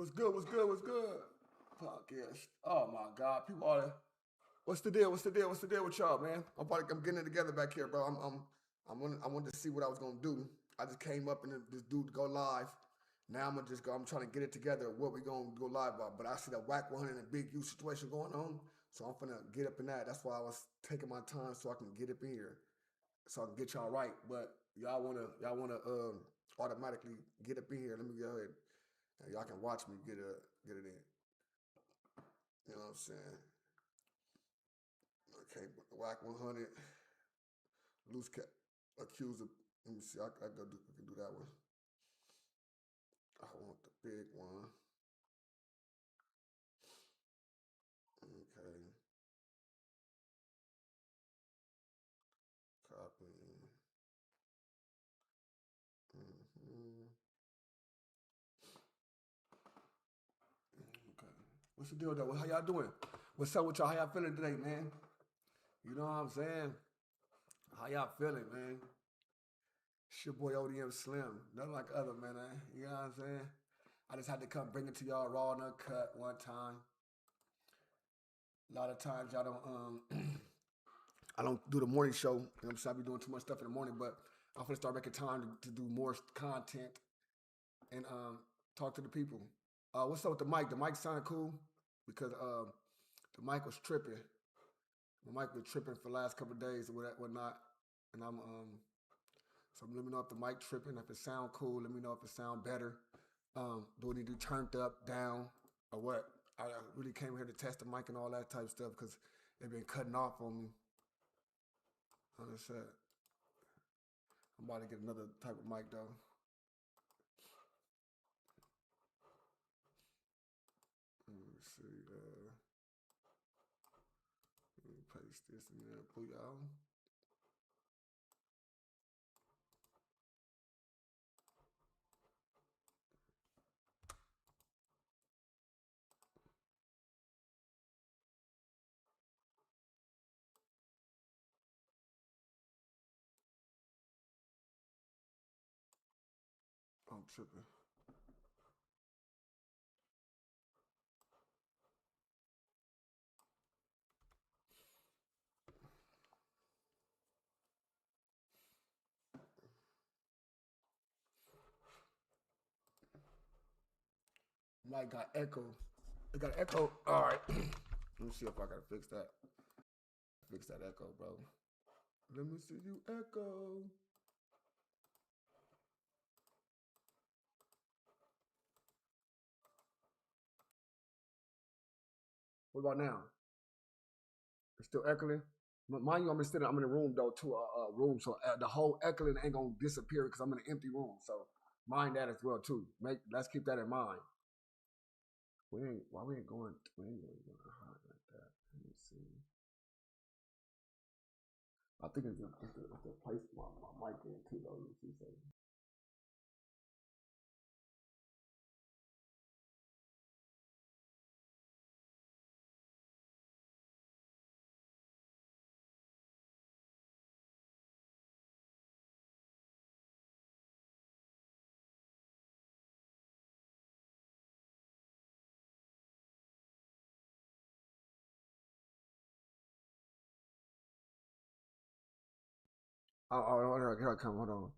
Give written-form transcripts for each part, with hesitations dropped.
What's good? What's good? What's good? Podcast. Oh my God, people are. What's the deal? What's the deal? What's the deal with y'all, man? I'm getting it together back here, bro. I wanted to see what I was gonna do. I just came up and this dude go live. Now I'm gonna just go. I'm trying to get it together. What we gonna go live about? But I see the Wack 100 and a big U situation going on, so I'm finna get up in that. That's why I was taking my time so I can get up in here, so I can get y'all right. But y'all wanna automatically get up in here. Let me go ahead. Y'all can watch me get it in. You know what I'm saying? Okay, Wack 100, Luce Cannon, accused of. Let me see. I can do that one. I want the big one. Okay. Copy. Okay. What's the deal though? How y'all doing? What's up with y'all? How y'all feeling today, man? You know what I'm saying? How y'all feeling, man? It's your boy ODM Slim. Nothing like other, man. You know what I'm saying? I just had to come bring it to y'all raw and uncut one time. A lot of times y'all don't I don't do the morning show. You know what I'm saying? I be doing too much stuff in the morning, but I'm gonna start making time to do more content and talk to the people. What's up with the mic? The mic sounded cool because the mic was tripping. The mic was tripping for the last couple of days or whatnot. And so let me know if the mic tripping, if it sound cool, let me know if it sound better. Do it need to be turned up, down, or what? I really came here to test the mic and all that type of stuff because they've been cutting off on me. Like I said, I'm about to get another type of mic though. Let me see. Let me paste this in there for y'all. I'm tripping. Mic got echo. It got echo. All right. Let me see if I gotta fix that. Fix that echo, bro. Let me see you echo. What about now? It's still echoing. Mind you, I'm in a room though, to a room, so the whole echoing ain't gonna disappear because I'm in an empty room. So mind that as well too. Let's keep that in mind. We ain't going hard like that. Let me see. I think it's the place my mic in too though. Let me see something. Oh, here I come. Hold on.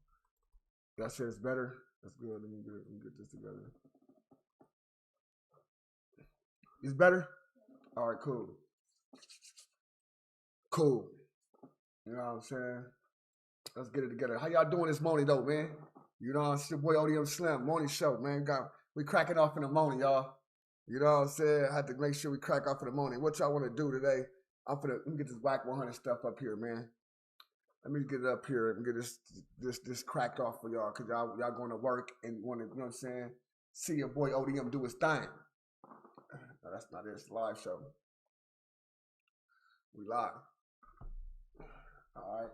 That shit is better. That's good. Let me get this together. It's better? All right, cool. Cool. You know what I'm saying? Let's get it together. How y'all doing this morning though, man? You know, it's your boy ODM Slim, morning show, man. We cracking off in the morning, y'all. You know what I'm saying? I had to make sure we crack off in the morning. What y'all want to do today? Let me get this Wack 100 stuff up here, man. Let me get it up here and get this cracked off for y'all, cause y'all going to work and want to, you know what I'm saying? See your boy ODM do his thing. No, that's not it. It's a live show. We live. All right.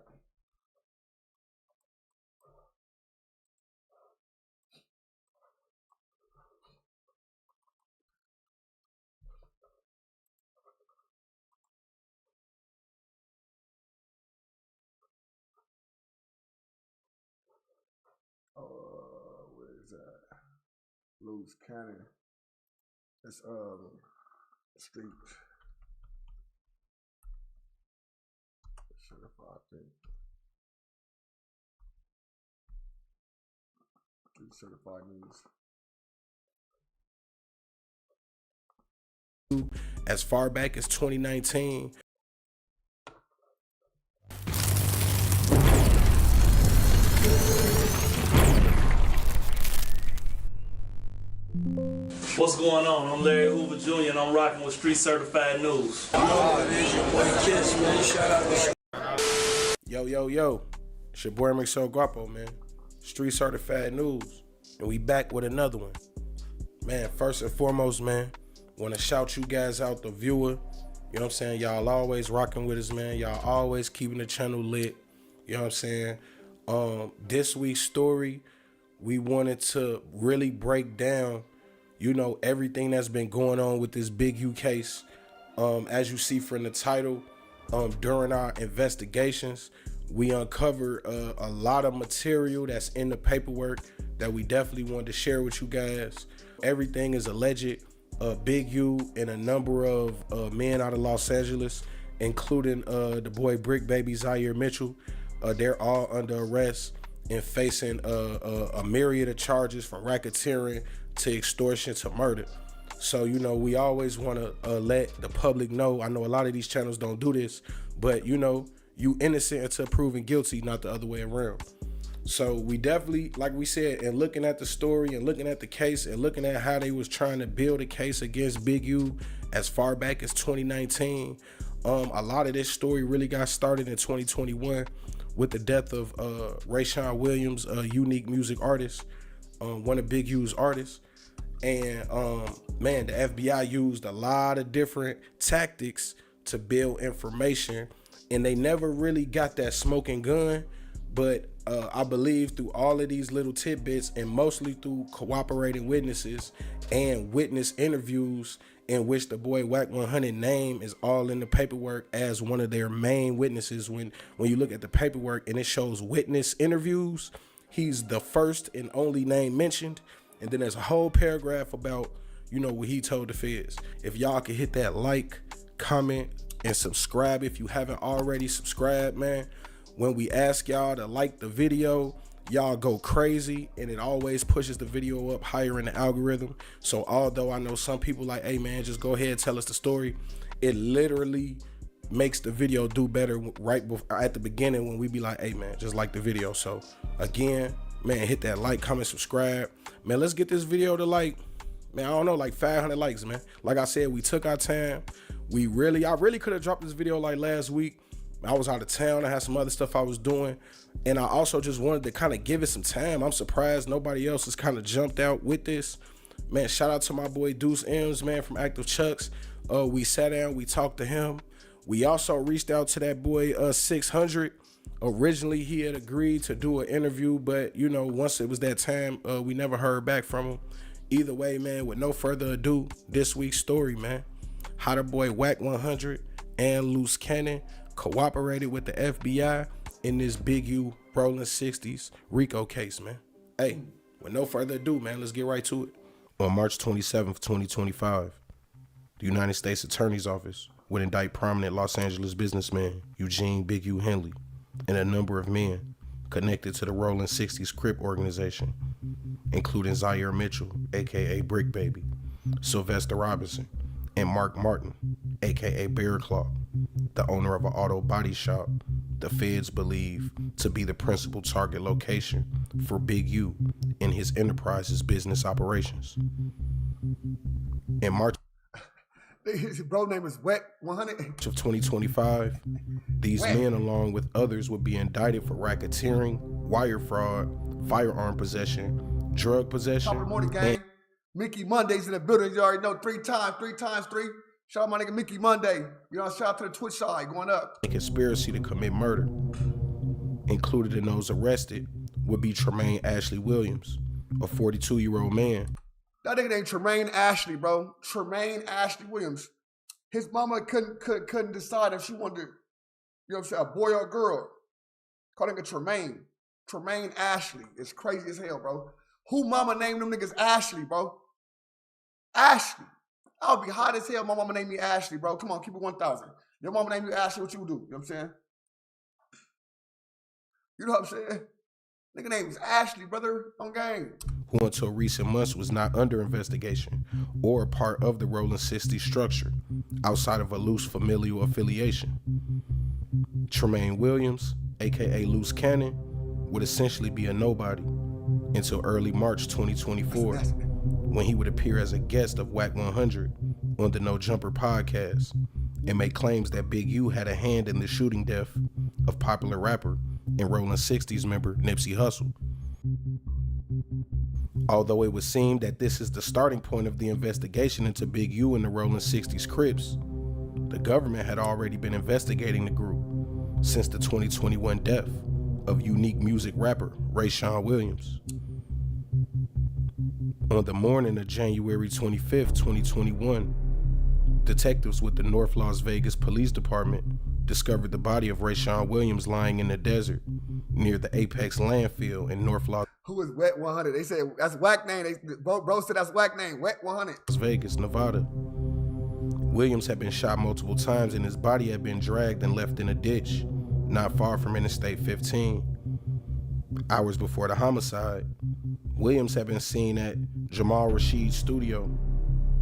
Where is that? Luce Cannon. It's street certified thing. Street certified news. As far back as 2019. What's going on? I'm Larry Hoover Jr. and I'm rocking with Street Certified News. It is your boy Kiss, man. Shout out to Yo. It's your boy Mixo Guapo, man. Street Certified News. And we back with another one. Man, first and foremost, man, want to shout you guys out, the viewer. You know what I'm saying? Y'all always rocking with us, man. Y'all always keeping the channel lit. You know what I'm saying? This week's story, we wanted to really break down, you know, everything that's been going on with this Big U case. As you see from the title, during our investigations, we uncovered a lot of material that's in the paperwork that we definitely wanted to share with you guys. Everything is alleged. Big U and a number of men out of Los Angeles, including the boy Brick Baby Zaire Mitchell, they're all under arrest and facing a myriad of charges from racketeering to extortion to murder. So, you know, we always want to let the public know. I know a lot of these channels don't do this, but, you know, you innocent until proven guilty, not the other way around. So we definitely, like we said, and looking at the story and looking at the case and looking at how they was trying to build a case against Big U as far back as 2019, a lot of this story really got started in 2021 with the death of Rayshawn Williams, a unique music artist, one of Big U's artists. And man, the FBI used a lot of different tactics to build information, and they never really got that smoking gun. But I believe through all of these little tidbits, and mostly through cooperating witnesses and witness interviews in which the boy Wack 100 name is all in the paperwork as one of their main witnesses. When you look at the paperwork and it shows witness interviews, he's the first and only name mentioned. And then there's a whole paragraph about, you know, what he told the feds. If y'all could hit that like, comment, and subscribe if you haven't already subscribed, man. When we ask y'all to like the video, y'all go crazy, and it always pushes the video up higher in the algorithm. So although I know some people like, hey man, just go ahead and tell us the story, it literally makes the video do better right at the beginning when we be like, hey man, just like the video. So again, man, hit that like, comment, subscribe. Man, let's get this video to like 500 likes, man. Like I said, we took our time. I really could have dropped this video like last week. I was out of town. I had some other stuff I was doing. And I also just wanted to kind of give it some time. I'm surprised nobody else has kind of jumped out with this. Man, shout out to my boy Deuce M's, man, from Active Chucks. We sat down, we talked to him. We also reached out to that boy 600. Originally, he had agreed to do an interview, but, you know, once it was that time, we never heard back from him. Either way, man, with no further ado, this week's story, man. How the boy Wack 100 and Luce Cannon cooperated with the FBI in this Big U Rolling 60s Rico case, man. Hey, with no further ado, man, let's get right to it. On March 27th, 2025, the United States Attorney's Office would indict prominent Los Angeles businessman Eugene Big U Henley and a number of men connected to the Rolling 60s Crip organization, including Zaire Mitchell, aka Brick Baby, Sylvester Robinson, and Mark Martin, aka Bear Claw, the owner of an auto body shop the feds believe to be the principal target location for Big U in his enterprise's business operations. In March His bro name is Wack 100 of 2025, these men, along with others, would be indicted for racketeering, wire fraud, firearm possession, drug possession. Top of the morning, gang. Mickey Monday's in the building. You already know, three times three. Shout out my nigga Mickey Monday. You know, shout out to the Twitch side going up. A conspiracy to commit murder. Included in those arrested would be Tremaine Ashley Williams, a 42-year-old man. That nigga named Tremaine Ashley, bro. Tremaine Ashley Williams. His mama couldn't decide if she wanted, you know what I'm saying, a boy or a girl. Calling it Tremaine. Tremaine Ashley. It's crazy as hell, bro. Who mama named them niggas Ashley, bro? Ashley. I would be hot as hell. My mama named me Ashley, bro. Come on, keep it 1,000. Your mama named you Ashley, what you would do? You know what I'm saying? You know what I'm saying? Nigga name is Ashley, brother, on game. Who until recent months was not under investigation or a part of the Rolling 60 structure outside of a loose familial affiliation. Tremaine Williams, aka Luce Cannon, would essentially be a nobody until early March 2024 when he would appear as a guest of Wack 100 on the No Jumper podcast and make claims that Big U had a hand in the shooting death of popular rapper and Rolling 60s member Nipsey Hussle. Although it would seem that this is the starting point of the investigation into Big U and the Rolling 60s Crips, the government had already been investigating the group since the 2021 death of unique music rapper Rayshawn Williams. On the morning of January 25th, 2021, detectives with the North Las Vegas Police Department discovered the body of Rayshawn Williams lying in the desert near the Apex landfill in North Las Who is Wet 100? They said that's Wack name. Bro said that's Wack name. Wet 100. Vegas, Nevada. Williams had been shot multiple times and his body had been dragged and left in a ditch not far from Interstate 15. Hours before the homicide, Williams had been seen at Jamal Rashid's studio,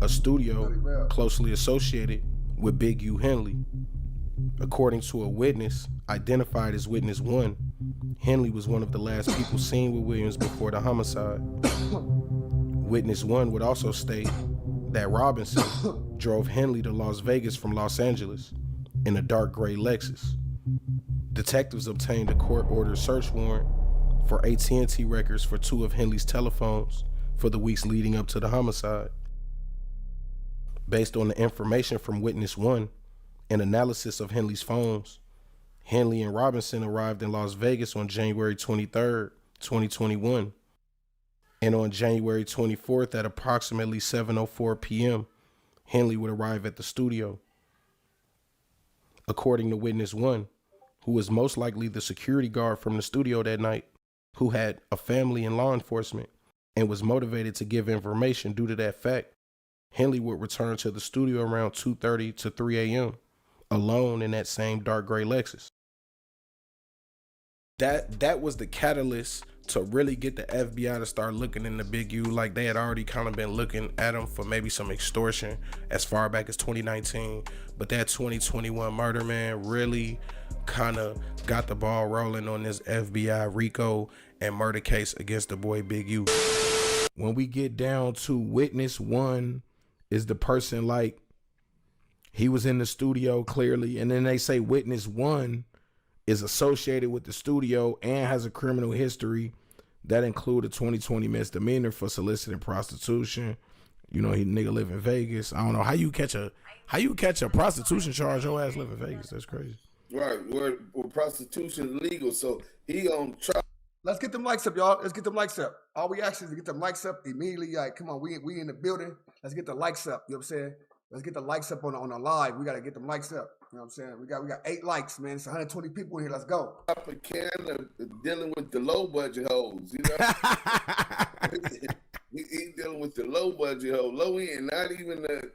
a studio closely associated with Big U Henley. According to a witness, identified as Witness 1, Henley was one of the last people seen with Williams before the homicide. Witness 1 would also state that Robinson drove Henley to Las Vegas from Los Angeles in a dark gray Lexus. Detectives obtained a court-ordered search warrant for AT&T records for 2 of Henley's telephones for the weeks leading up to the homicide. Based on the information from Witness 1 and analysis of Henley's phones, Henley and Robinson arrived in Las Vegas on January 23rd, 2021. And on January 24th at approximately 7:04 p.m., Henley would arrive at the studio. According to Witness 1, who was most likely the security guard from the studio that night, who had a family in law enforcement and was motivated to give information due to that fact, Henley would return to the studio around 2:30 to 3 a.m., alone in that same dark gray Lexus. That was the catalyst to really get the FBI to start looking into Big U. Like, they had already kind of been looking at him for maybe some extortion as far back as 2019. But that 2021 murder, man, really kind of got the ball rolling on this FBI RICO and murder case against the boy Big U. When we get down to Witness 1 is the person, like, he was in the studio clearly, and then they say Witness 1 is associated with the studio and has a criminal history that include a 2020 misdemeanor for soliciting prostitution. You know, he nigga live in Vegas. I don't know how you catch a prostitution charge. Your ass live in Vegas. That's crazy. Right, where prostitution is legal, so he on trial. Let's get them likes up, y'all. Let's get them likes up. All we ask is to get them likes up immediately. Like, come on, we in the building. Let's get the likes up. You know what I'm saying? Let's get the likes up on the live. We gotta get them likes up. You know what I'm saying? We got 8 likes, man. It's 120 people in here. Let's go. Upper Canada dealing with the low budget hoes, you know. he dealing with the low budget hoes, low end, not even the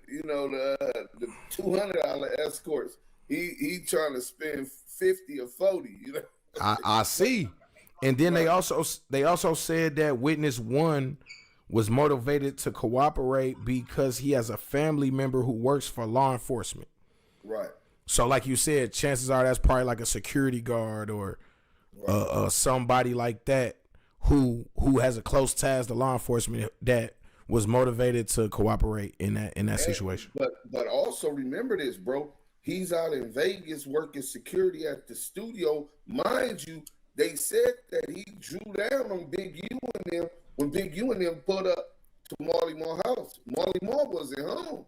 the $200 escorts. He trying to spend 50 or 40, you know. I see. And then they also said that Witness 1 was motivated to cooperate because he has a family member who works for law enforcement. Right. So like you said, chances are that's probably like a security guard or somebody like that who has a close ties to law enforcement that was motivated to cooperate in that situation. But also remember this, bro. He's out in Vegas working security at the studio. Mind you, they said that he drew down on Big U and them when Big U and them put up to Marley Marl house. Marley Marl wasn't home,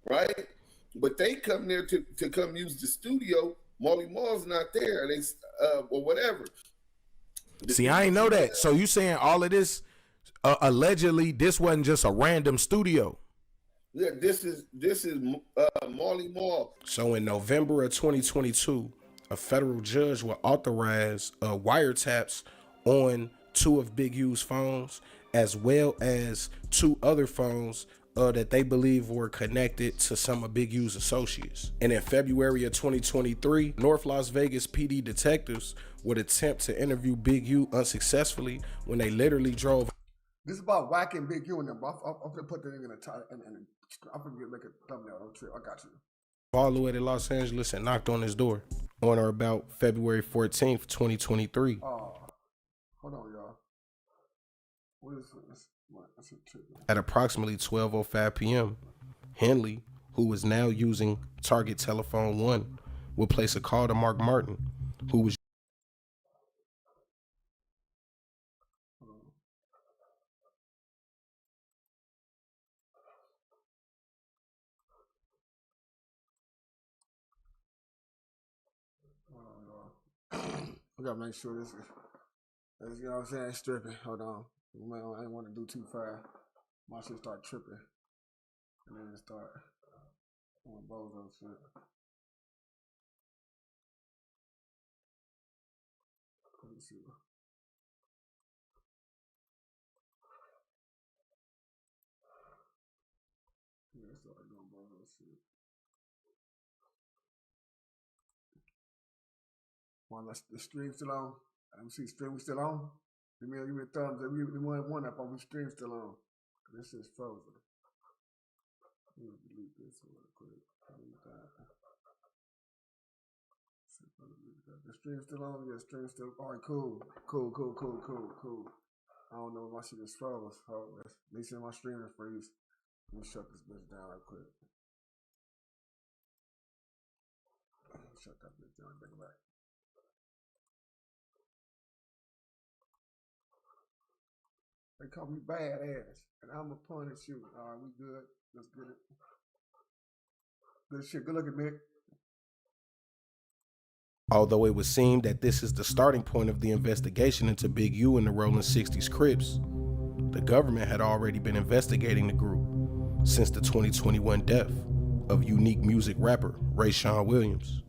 right? But they come there to come use the studio. Marley Marl's not there. They or whatever. See, I ain't know that. So you saying all of this allegedly this wasn't just a random studio? Yeah, this is Marley Marl. So in November of 2022, a federal judge will authorize wiretaps on 2 of Big U's phones, as well as 2 other phones that they believe were connected to some of Big U's associates. And in February of 2023, North Las Vegas PD detectives would attempt to interview Big U unsuccessfully when they literally drove. This is about Wack and Big U and them. I'm gonna put that in a title and I'm gonna make a thumbnail. Don't trip. I got you. All the way to Los Angeles and knocked on his door on or about February 14th, 2023. Hold on, y'all. What is this? That's a trip. At approximately 12:05 p.m., Henley, who was now using Target Telephone 1, would place a call to Mark Martin, who was we gotta make sure this is, you know what I'm saying, stripping. Hold on. Man, I didn't want to do too fast. My shit start tripping. And then it start doing bozo shit. Let me see. Yeah, it started doing bozo shit. The stream still on. Let me see, stream still on. Give me a thumbs up. Give me one up on the stream still on. This is frozen. Let me delete this real quick. Delete that. The stream still on? Yeah, stream still. All right, cool. Cool. I don't know if my shit is froze. Oh, at least in my stream is freeze. Let me shut this bitch down real quick. Shut that bitch down. Bring it back. They call me badass, and I'm gonna punish you. All right, we good. Let's get it. Good shit. Good looking, Mick. Although it would seem that this is the starting point of the investigation into Big U and the Rolling 60s Crips, the government had already been investigating the group since the 2021 death of unique music rapper Rayshawn Williams.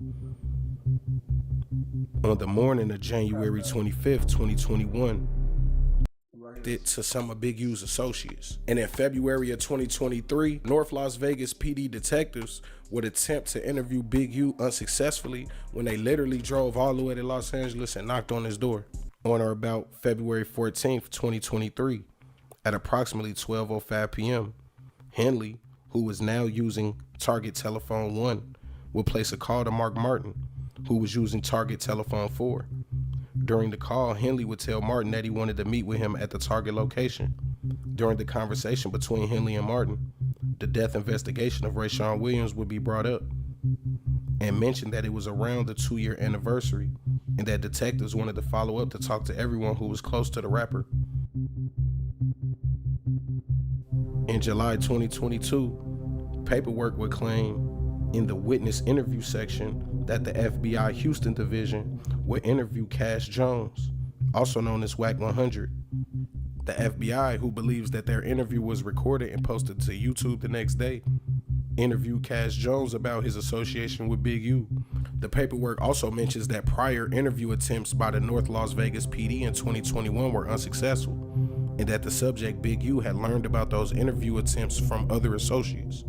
On the morning of January 25th, 2021, to some of Big U's associates. And in February of 2023, North Las Vegas PD detectives would attempt to interview Big U unsuccessfully when they literally drove all the way to Los Angeles and knocked on his door on or about February 14th, 2023. At approximately 12:05 p.m., Henley, who was now using Target Telephone 1, would place a call to Mark Martin, who was using Target Telephone 4. During the call, Henley would tell Martin that he wanted to meet with him at the Target location. During the conversation between Henley and Martin, the death investigation of Rayshawn Williams would be brought up and mentioned that it was around the 2-year anniversary and that detectives wanted to follow up to talk to everyone who was close to the rapper. In July 2022, paperwork would claim in the witness interview section that the FBI Houston division would interview Cash Jones, also known as Wack 100. The FBI, who believes that their interview was recorded and posted to YouTube the next day, interviewed Cash Jones about his association with Big U. The paperwork also mentions that prior interview attempts by the North Las Vegas PD in 2021 were unsuccessful, and that the subject Big U had learned about those interview attempts from other associates.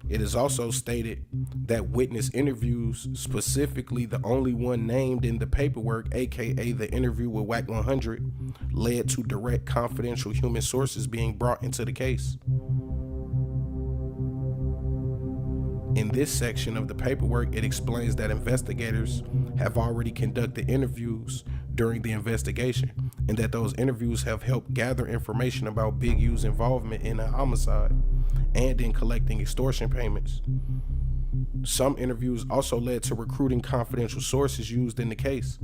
It is also stated that witness interviews, specifically the only one named in the paperwork, aka the interview with Wack 100, led to direct confidential human sources being brought into the case. In this section of the paperwork, it explains that investigators have already conducted interviews during the investigation, and that those interviews have helped gather information about Big U's involvement in a homicide and in collecting extortion payments. Some interviews also led to recruiting confidential sources used in the case.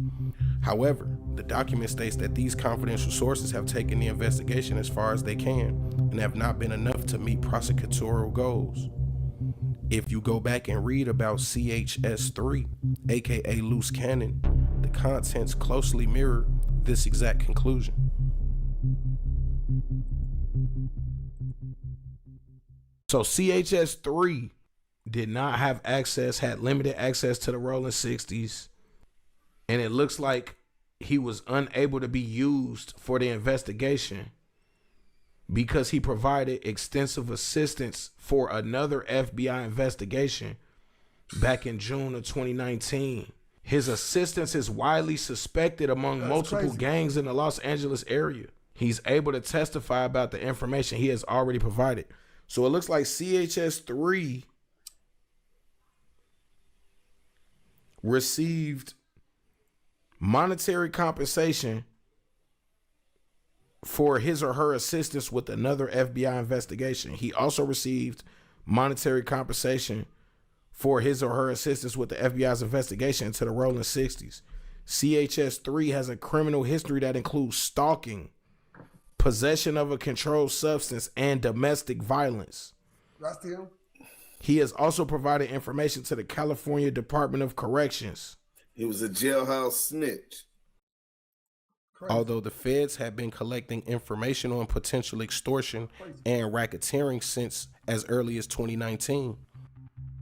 However, the document states that these confidential sources have taken the investigation as far as they can and have not been enough to meet prosecutorial goals. If you go back and read about CHS3, aka Luce Cannon, the contents closely mirror this exact conclusion. So CHS3 did not have access, had limited access to the Rolling 60s, and it looks like he was unable to be used for the investigation. because he provided extensive assistance for another FBI investigation back in June of 2019. His assistance is widely suspected among multiple gangs in the Los Angeles area. He's able to testify about the information he has already provided. So it looks like CHS-3 received monetary compensation for his or her assistance with another FBI investigation. He also received monetary compensation for his or her assistance with the FBI's investigation into the Rolling 60s. CHS-3 has a criminal history that includes stalking, possession of a controlled substance, and domestic violence. That's him. He has also provided information to the California Department of Corrections. He was a jailhouse snitch. Although the feds have been collecting information on potential extortion and racketeering since as early as 2019.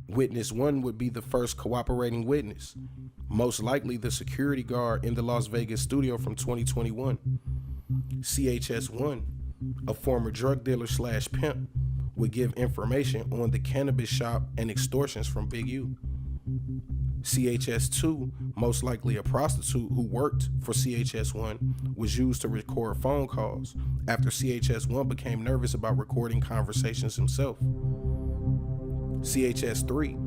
Witness 1 would be the first cooperating witness, most likely the security guard in the Las Vegas studio from 2021. CHS-1, a former drug dealer / pimp, would give information on the cannabis shop and extortions from Big U. CHS-2, most likely a prostitute who worked for CHS-1, was used to record phone calls after CHS-1 became nervous about recording conversations himself. CHS-3,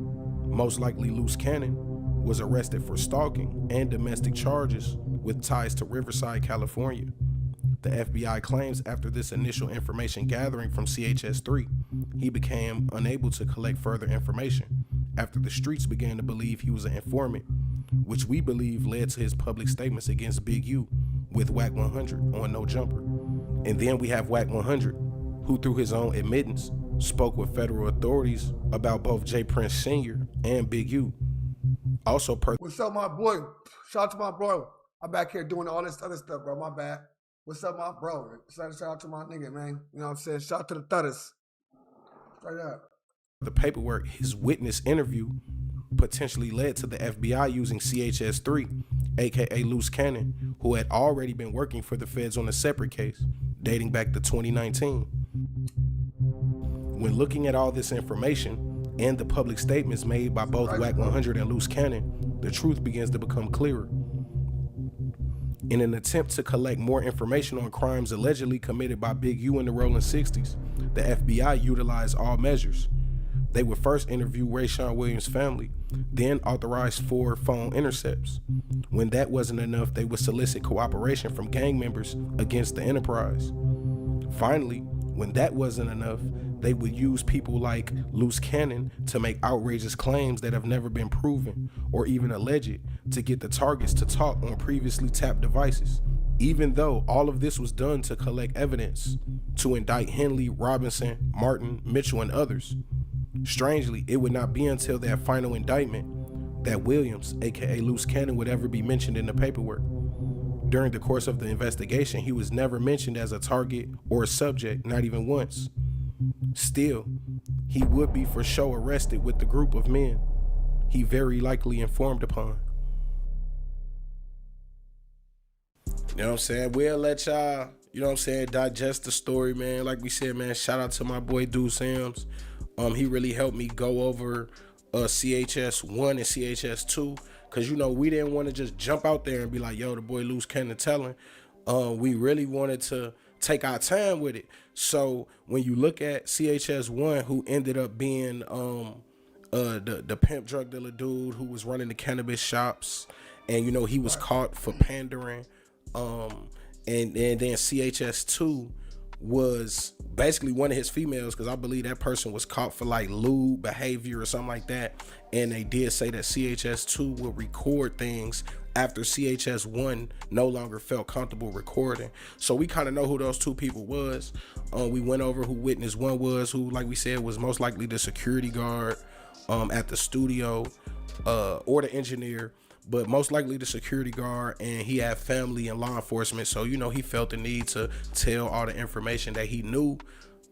most likely Luce Cannon, was arrested for stalking and domestic charges with ties to Riverside, California. The FBI claims after this initial information gathering from CHS-3, he became unable to collect further information after the streets began to believe he was an informant, which we believe led to his public statements against Big U with Wack 100 on No Jumper. And then we have Wack 100, who through his own admittance spoke with federal authorities about both J. Prince Sr. and Big U. Also, what's up, my boy? Shout out to my bro. I'm back here doing all this other stuff, bro. My bad. What's up, my bro? Shout out to my nigga, man. You know what I'm saying? Shout out to the thudders. Straight up. The paperwork, his witness interview, potentially led to the FBI using CHS-3, aka Luce Cannon, who had already been working for the feds on a separate case dating back to 2019. When looking at all this information and the public statements made by both Wack 100 and Luce Cannon, the truth begins to become clearer. In an attempt to collect more information on crimes allegedly committed by Big U in the Rolling 60s, the FBI utilized all measures. They would first interview Rayshawn Williams' family, then authorize 4 phone intercepts. When that wasn't enough, they would solicit cooperation from gang members against the enterprise. Finally, when that wasn't enough, they would use people like Luce Cannon to make outrageous claims that have never been proven or even alleged to get the targets to talk on previously tapped devices. Even though all of this was done to collect evidence to indict Henley, Robinson, Martin, Mitchell, and others. Strangely, it would not be until that final indictment that Williams, aka Luce Cannon, would ever be mentioned in the paperwork. During the course of the investigation, he was never mentioned as a target or a subject, not even once. Still, he would be for sure arrested with the group of men he very likely informed upon. You know what I'm saying? We'll let y'all, you know what I'm saying, digest the story, man. Like we said, man, shout out to my boy Dude Sims. He really helped me go over CHS-1 and CHS-2. Cause you know, we didn't want to just jump out there and be like, yo, the boy Luce Cannon telling. We really wanted to take our time with it. So when you look at CHS-1, who ended up being the pimp drug dealer dude who was running the cannabis shops, and you know, he was caught for pandering. And then CHS-2 was basically one of his females, because I believe that person was caught for like lewd behavior or something like that. And they did say that CHS-2 would record things after CHS-1 no longer felt comfortable recording. So we kind of know who those two people was. We went over who witness 1 was, who, like we said, was most likely the security guard at the studio or the engineer, but most likely the security guard, and he had family and law enforcement. So, you know, he felt the need to tell all the information that he knew,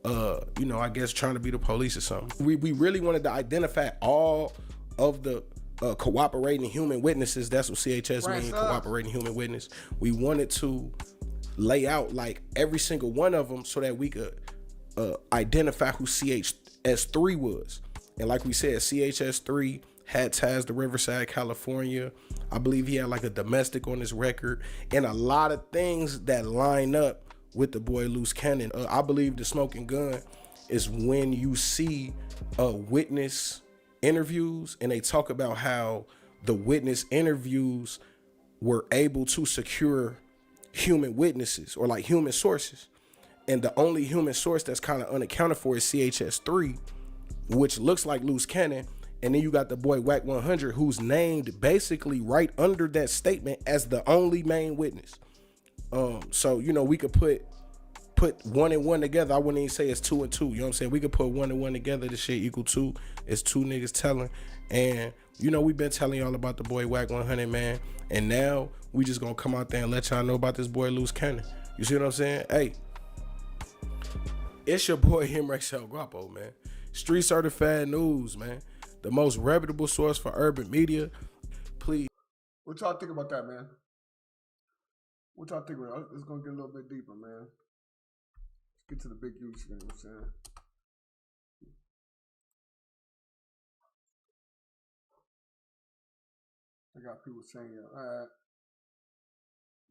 you know, I guess trying to be the police or something. We really wanted to identify all of the cooperating human witnesses. That's what CHS means, cooperating human witness. We wanted to lay out like every single one of them so that we could identify who CHS3 was. And like we said, CHS3 had ties to Riverside, California. I believe he had like a domestic on his record and a lot of things that line up with the boy Luce Cannon. I believe the smoking gun is when you see witness interviews and they talk about how the witness interviews were able to secure human witnesses or like human sources. And the only human source that's kind of unaccounted for is CHS3, which looks like Luce Cannon. And then you got the boy Wack 100, who's named basically right under that statement as the only main witness. So, you know, we could put 1 and 1 together. I wouldn't even say it's 2 and 2. You know what I'm saying? We could put 1 and 1 together. This shit equal 2. It's 2 niggas telling. And, you know, we've been telling y'all about the boy Wack 100, man. And now we just gonna come out there and let y'all know about this boy Luce Cannon. You see what I'm saying? Hey, it's your boy Himrexel Guapo, man. Street certified news, man. The most reputable source for urban media. Please. What y'all think about that, man? What y'all think about it? It's gonna get a little bit deeper, man. Let's get to the big use, you know what I'm saying? I got people saying, all right,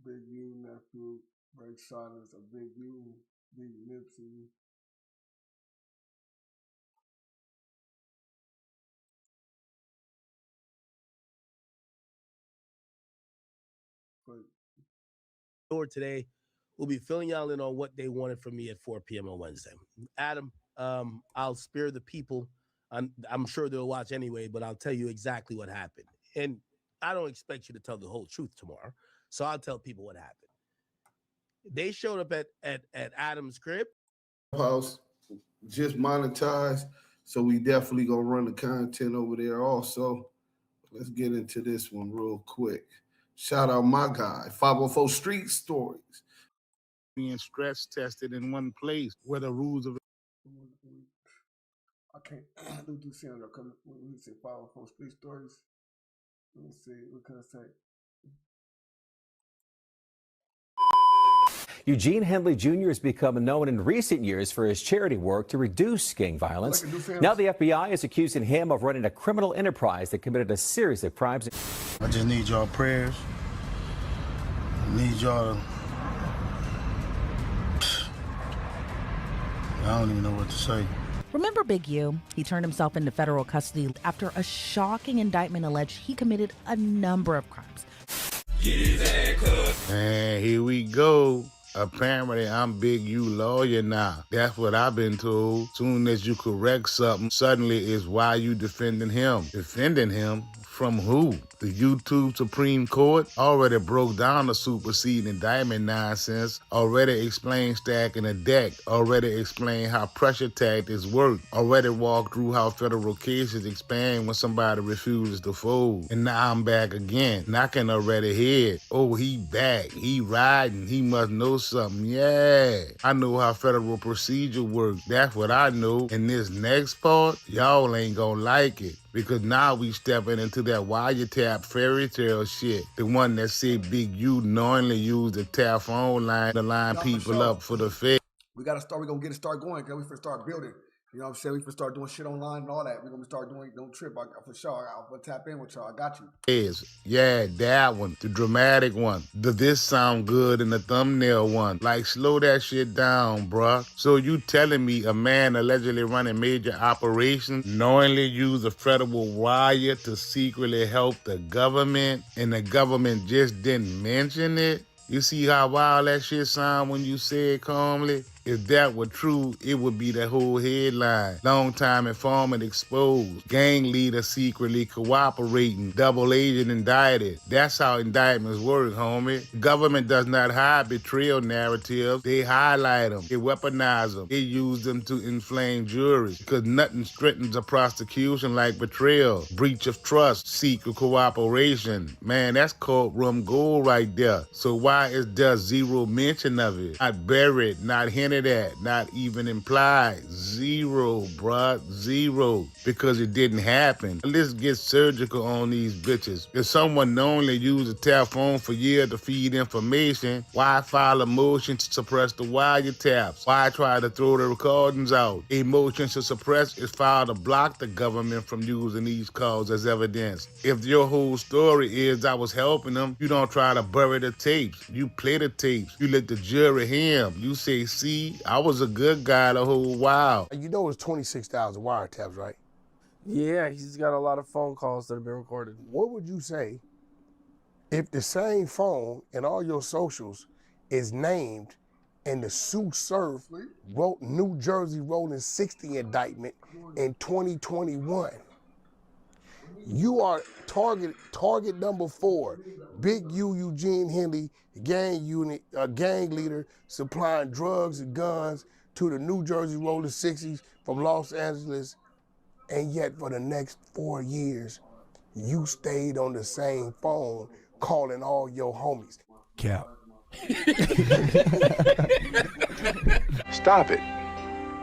Big U, nephew, break silence, a Big U, Big Nipsey. But today, we'll be filling y'all in on what they wanted from me at 4 p.m. on Wednesday. Adam, I'll spare the people. I'm sure they'll watch anyway, but I'll tell you exactly what happened. And I don't expect you to tell the whole truth tomorrow, so I'll tell people what happened. They showed up at Adam's crib. House just monetized, so we definitely gonna run the content over there also. Let's get into this one real quick. Shout out my guy, 504 Street Stories. Being stress tested in one place where the rules of I can't do this here. Come when we say 504 Street Stories. Let me see. What can I say? Eugene Henley Jr. has become known in recent years for his charity work to reduce gang violence. Now the FBI is accusing him of running a criminal enterprise that committed a series of crimes. I just need y'all prayers. I need y'all to... I don't even know what to say. Remember Big U? He turned himself into federal custody after a shocking indictment alleged he committed a number of crimes. And here we go. Apparently, I'm Big U lawyer now. That's what I've been told. Soon as you correct something, suddenly it's why you defending him. Defending him? From who? The YouTube Supreme Court already broke down the superseding indictment nonsense, already explained stacking a deck, already explained how pressure tactics work, already walked through how federal cases expand when somebody refuses to fold. And now I'm back again, knocking already head. Oh, he back, he riding, he must know something, yeah. I know how federal procedure works, that's what I know. And this next part, y'all ain't gonna like it. Because now we stepping into that wiretap fairy tale shit. The one that said Big U knowingly used the tap phone line to line people up for the Fed. We got to start. We're going to get it start going because we first start building. You know what I'm saying? We first start doing shit online and all that. We're going to start doing, don't trip. For sure. I'm going to tap in with y'all. I got you. Yes, yeah, that one. The dramatic one. The this sound good and the thumbnail one. Like, slow that shit down, bruh. So you telling me a man allegedly running major operations knowingly used a federal wire to secretly help the government and the government just didn't mention it? You see how wild that shit sound when you say it calmly? If that were true, it would be the whole headline. Long-time informant exposed. Gang leader secretly cooperating. Double agent indicted. That's how indictments work, homie. Government does not hide betrayal narratives. They highlight them. They weaponize them. They use them to inflame juries. Because nothing strengthens a prosecution like betrayal. Breach of trust. Secret cooperation. Man, that's courtroom gold right there. So why is there zero mention of it? Not buried, not hinted any of that, not even implied. Zero, bruh, zero, because it didn't happen. Let's get surgical on these bitches. If someone knowingly used a telephone for years to feed information, why file a motion to suppress the wiretaps? Why try to throw the recordings out? A motion to suppress is filed to block the government from using these calls as evidence. If your whole story is I was helping them, you don't try to bury the tapes. You play the tapes. You let the jury hear them. You say, see, I was a good guy the whole while. You know it's 26,000 wiretaps, right? Yeah, he's got a lot of phone calls that have been recorded. What would you say if the same phone and all your socials is named in the Sue Surf New Jersey Rolling 60 indictment in 2021? You are target number 4, Big U Eugene Henley, gang leader supplying drugs and guns to the New Jersey Rolling 60s from Los Angeles, and yet for the next 4 years, you stayed on the same phone calling all your homies. Cap. Stop it.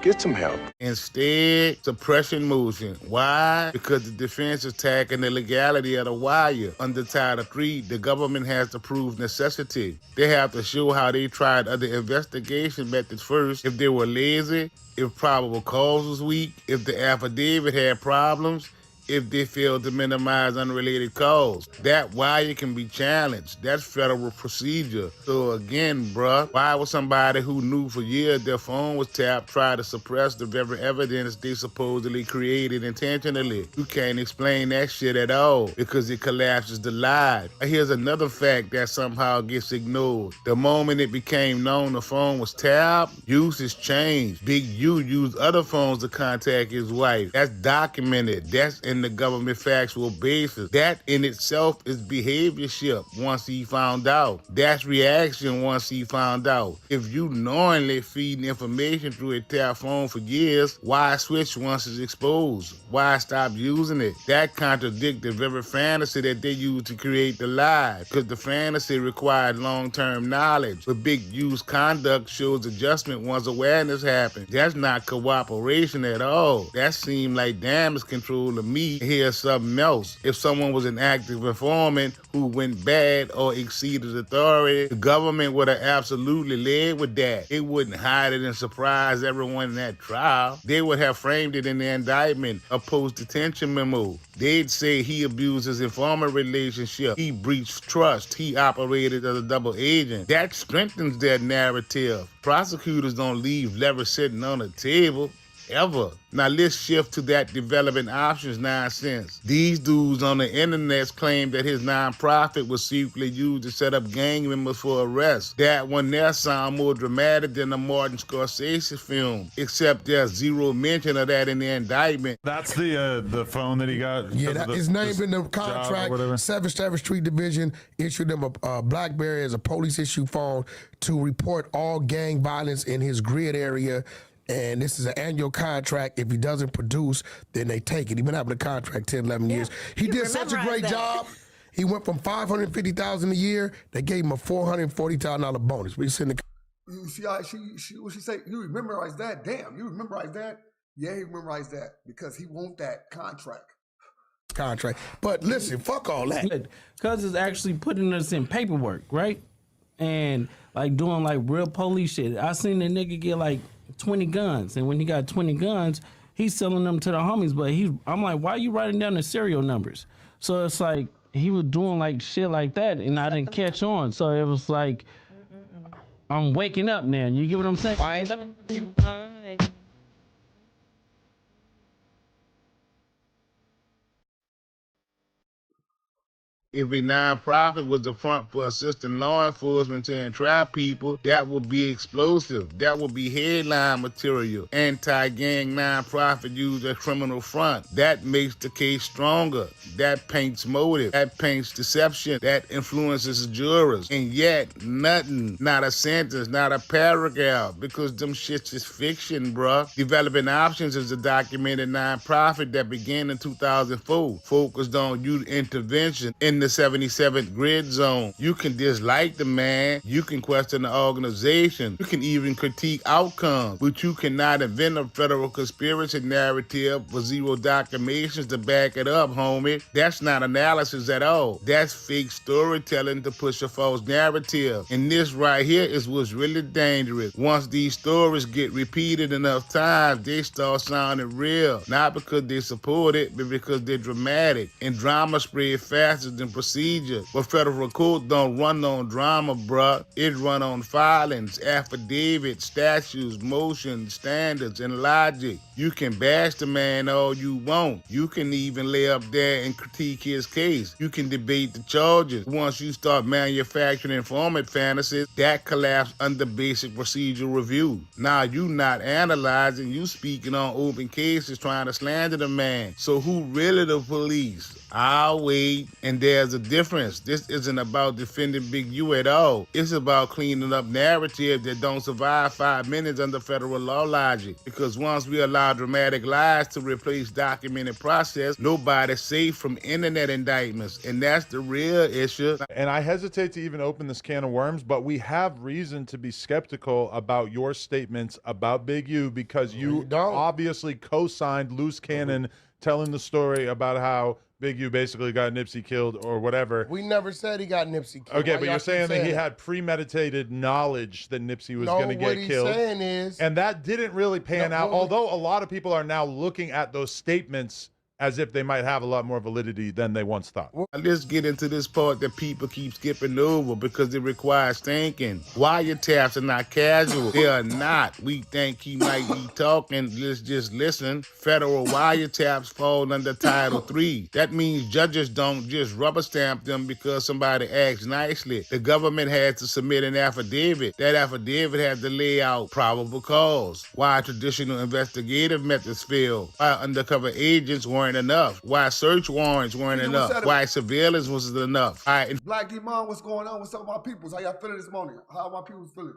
Get some help. Instead, suppression motion. Why? Because the defense is attacking the legality of the wire. Under Title III, the government has to prove necessity. They have to show how they tried other investigation methods first. If they were lazy, if probable cause was weak, if the affidavit had problems, if they failed to minimize unrelated cause. That wire can be challenged. That's federal procedure. So again, bruh, why would somebody who knew for years their phone was tapped try to suppress the very evidence they supposedly created intentionally? You can't explain that shit at all because it collapses the lie. Here's another fact that somehow gets ignored. The moment it became known the phone was tapped, usage changed. Big U used other phones to contact his wife. That's documented. That's in the government factual basis. That in itself is behaviorship once he found out. That's reaction once he found out. If you knowingly feed information through a telephone for years, why switch once it's exposed? Why stop using it? That contradicts the very fantasy that they use to create the lie, because the fantasy required long-term knowledge. But Big U's conduct shows adjustment once awareness happens. That's not cooperation at all. That seemed like damage control to me. Here's something else. If someone was an active informant who went bad or exceeded authority, the government would have absolutely led with that. It wouldn't hide it and surprise everyone in that trial. They would have framed it in the indictment, a post-detention memo. They'd say he abused his informant relationship. He breached trust. He operated as a double agent. That strengthens their narrative. Prosecutors don't leave leverage sitting on the table, ever. Now let's shift to that developing options nonsense. These dudes on the internet claim that his nonprofit was secretly used to set up gang members for arrest. That one there sound more dramatic than a Martin Scorsese film, except there's zero mention of that in the indictment. That's the phone that he got. Yeah, that is named in the contract. 7th Street Division issued them a BlackBerry as a police issue phone to report all gang violence in his grid area. And this is an annual contract. If he doesn't produce, then they take it. He's been having a contract 10, 11 years. He did such a great job. He went from $550,000 a year. They gave him a $440,000 bonus. We send the. You see how what she say? You memorize that? Damn, you memorize that? Yeah, he memorized that because he want that contract. But listen, fuck all that. Cuz is actually putting us in paperwork, right? And like doing like real police shit. I seen the nigga get like 20 guns, and when he got 20 guns, he's selling them to the homies. But I'm like, why are you writing down the serial numbers? So it's like he was doing like shit like that, and I didn't catch on. So it was like, I'm waking up now. You get what I'm saying? If a nonprofit was the front for assisting law enforcement to entrap people, that would be explosive. That would be headline material. Anti-gang nonprofit used a criminal front. That makes the case stronger. That paints motive. That paints deception. That influences the jurors. And yet, nothing, not a sentence, not a paragraph, because them shits is fiction, bruh. Developing Options is a documented nonprofit that began in 2004, focused on youth intervention. In in the 77th grid zone. You can dislike the man. You can question the organization. You can even critique outcomes, but you cannot invent a federal conspiracy narrative with zero documentations to back it up, homie. That's not analysis at all. That's fake storytelling to push a false narrative. And this right here is what's really dangerous. Once these stories get repeated enough times, they start sounding real. Not because they support it, but because they're dramatic. And drama spread faster than procedure. But federal court don't run on drama, bruh. It run on filings, affidavits, statutes, motions, standards, and logic. You can bash the man all you want. You can even lay up there and critique his case. You can debate the charges. Once you start manufacturing informant fantasies, that collapse under basic procedural review. Now you not analyzing, you speaking on open cases trying to slander the man. So who really the police? I'll wait. And there's a difference. This isn't about defending Big U at all. It's about cleaning up narratives that don't survive 5 minutes under federal law logic. Because once we allow dramatic lies to replace documented process, nobody's safe from internet indictments. And that's the real issue. And I hesitate to even open this can of worms, but we have reason to be skeptical about your statements about Big U because you obviously co-signed Luce Cannon telling the story about how Big U basically got Nipsey killed or whatever. We never said he got Nipsey killed. Okay, but you're saying that he had premeditated knowledge that Nipsey was going to get killed. What he's saying is... And that didn't really pan out, although a lot of people are now looking at those statements as if they might have a lot more validity than they once thought. Let's get into this part that people keep skipping over because it requires thinking. Wiretaps are not casual. They are not. We think he might be talking. Let's just listen. Federal wiretaps fall under Title III. That means judges don't just rubber stamp them because somebody acts nicely. The government had to submit an affidavit. That affidavit had to lay out probable cause. Why traditional investigative methods failed. Why undercover agents weren't enough. Why search warrants weren't enough. Why surveillance wasn't enough. Black Demon, what's going on? What's up with my peoples? How y'all feeling this morning? How are my peoples feeling?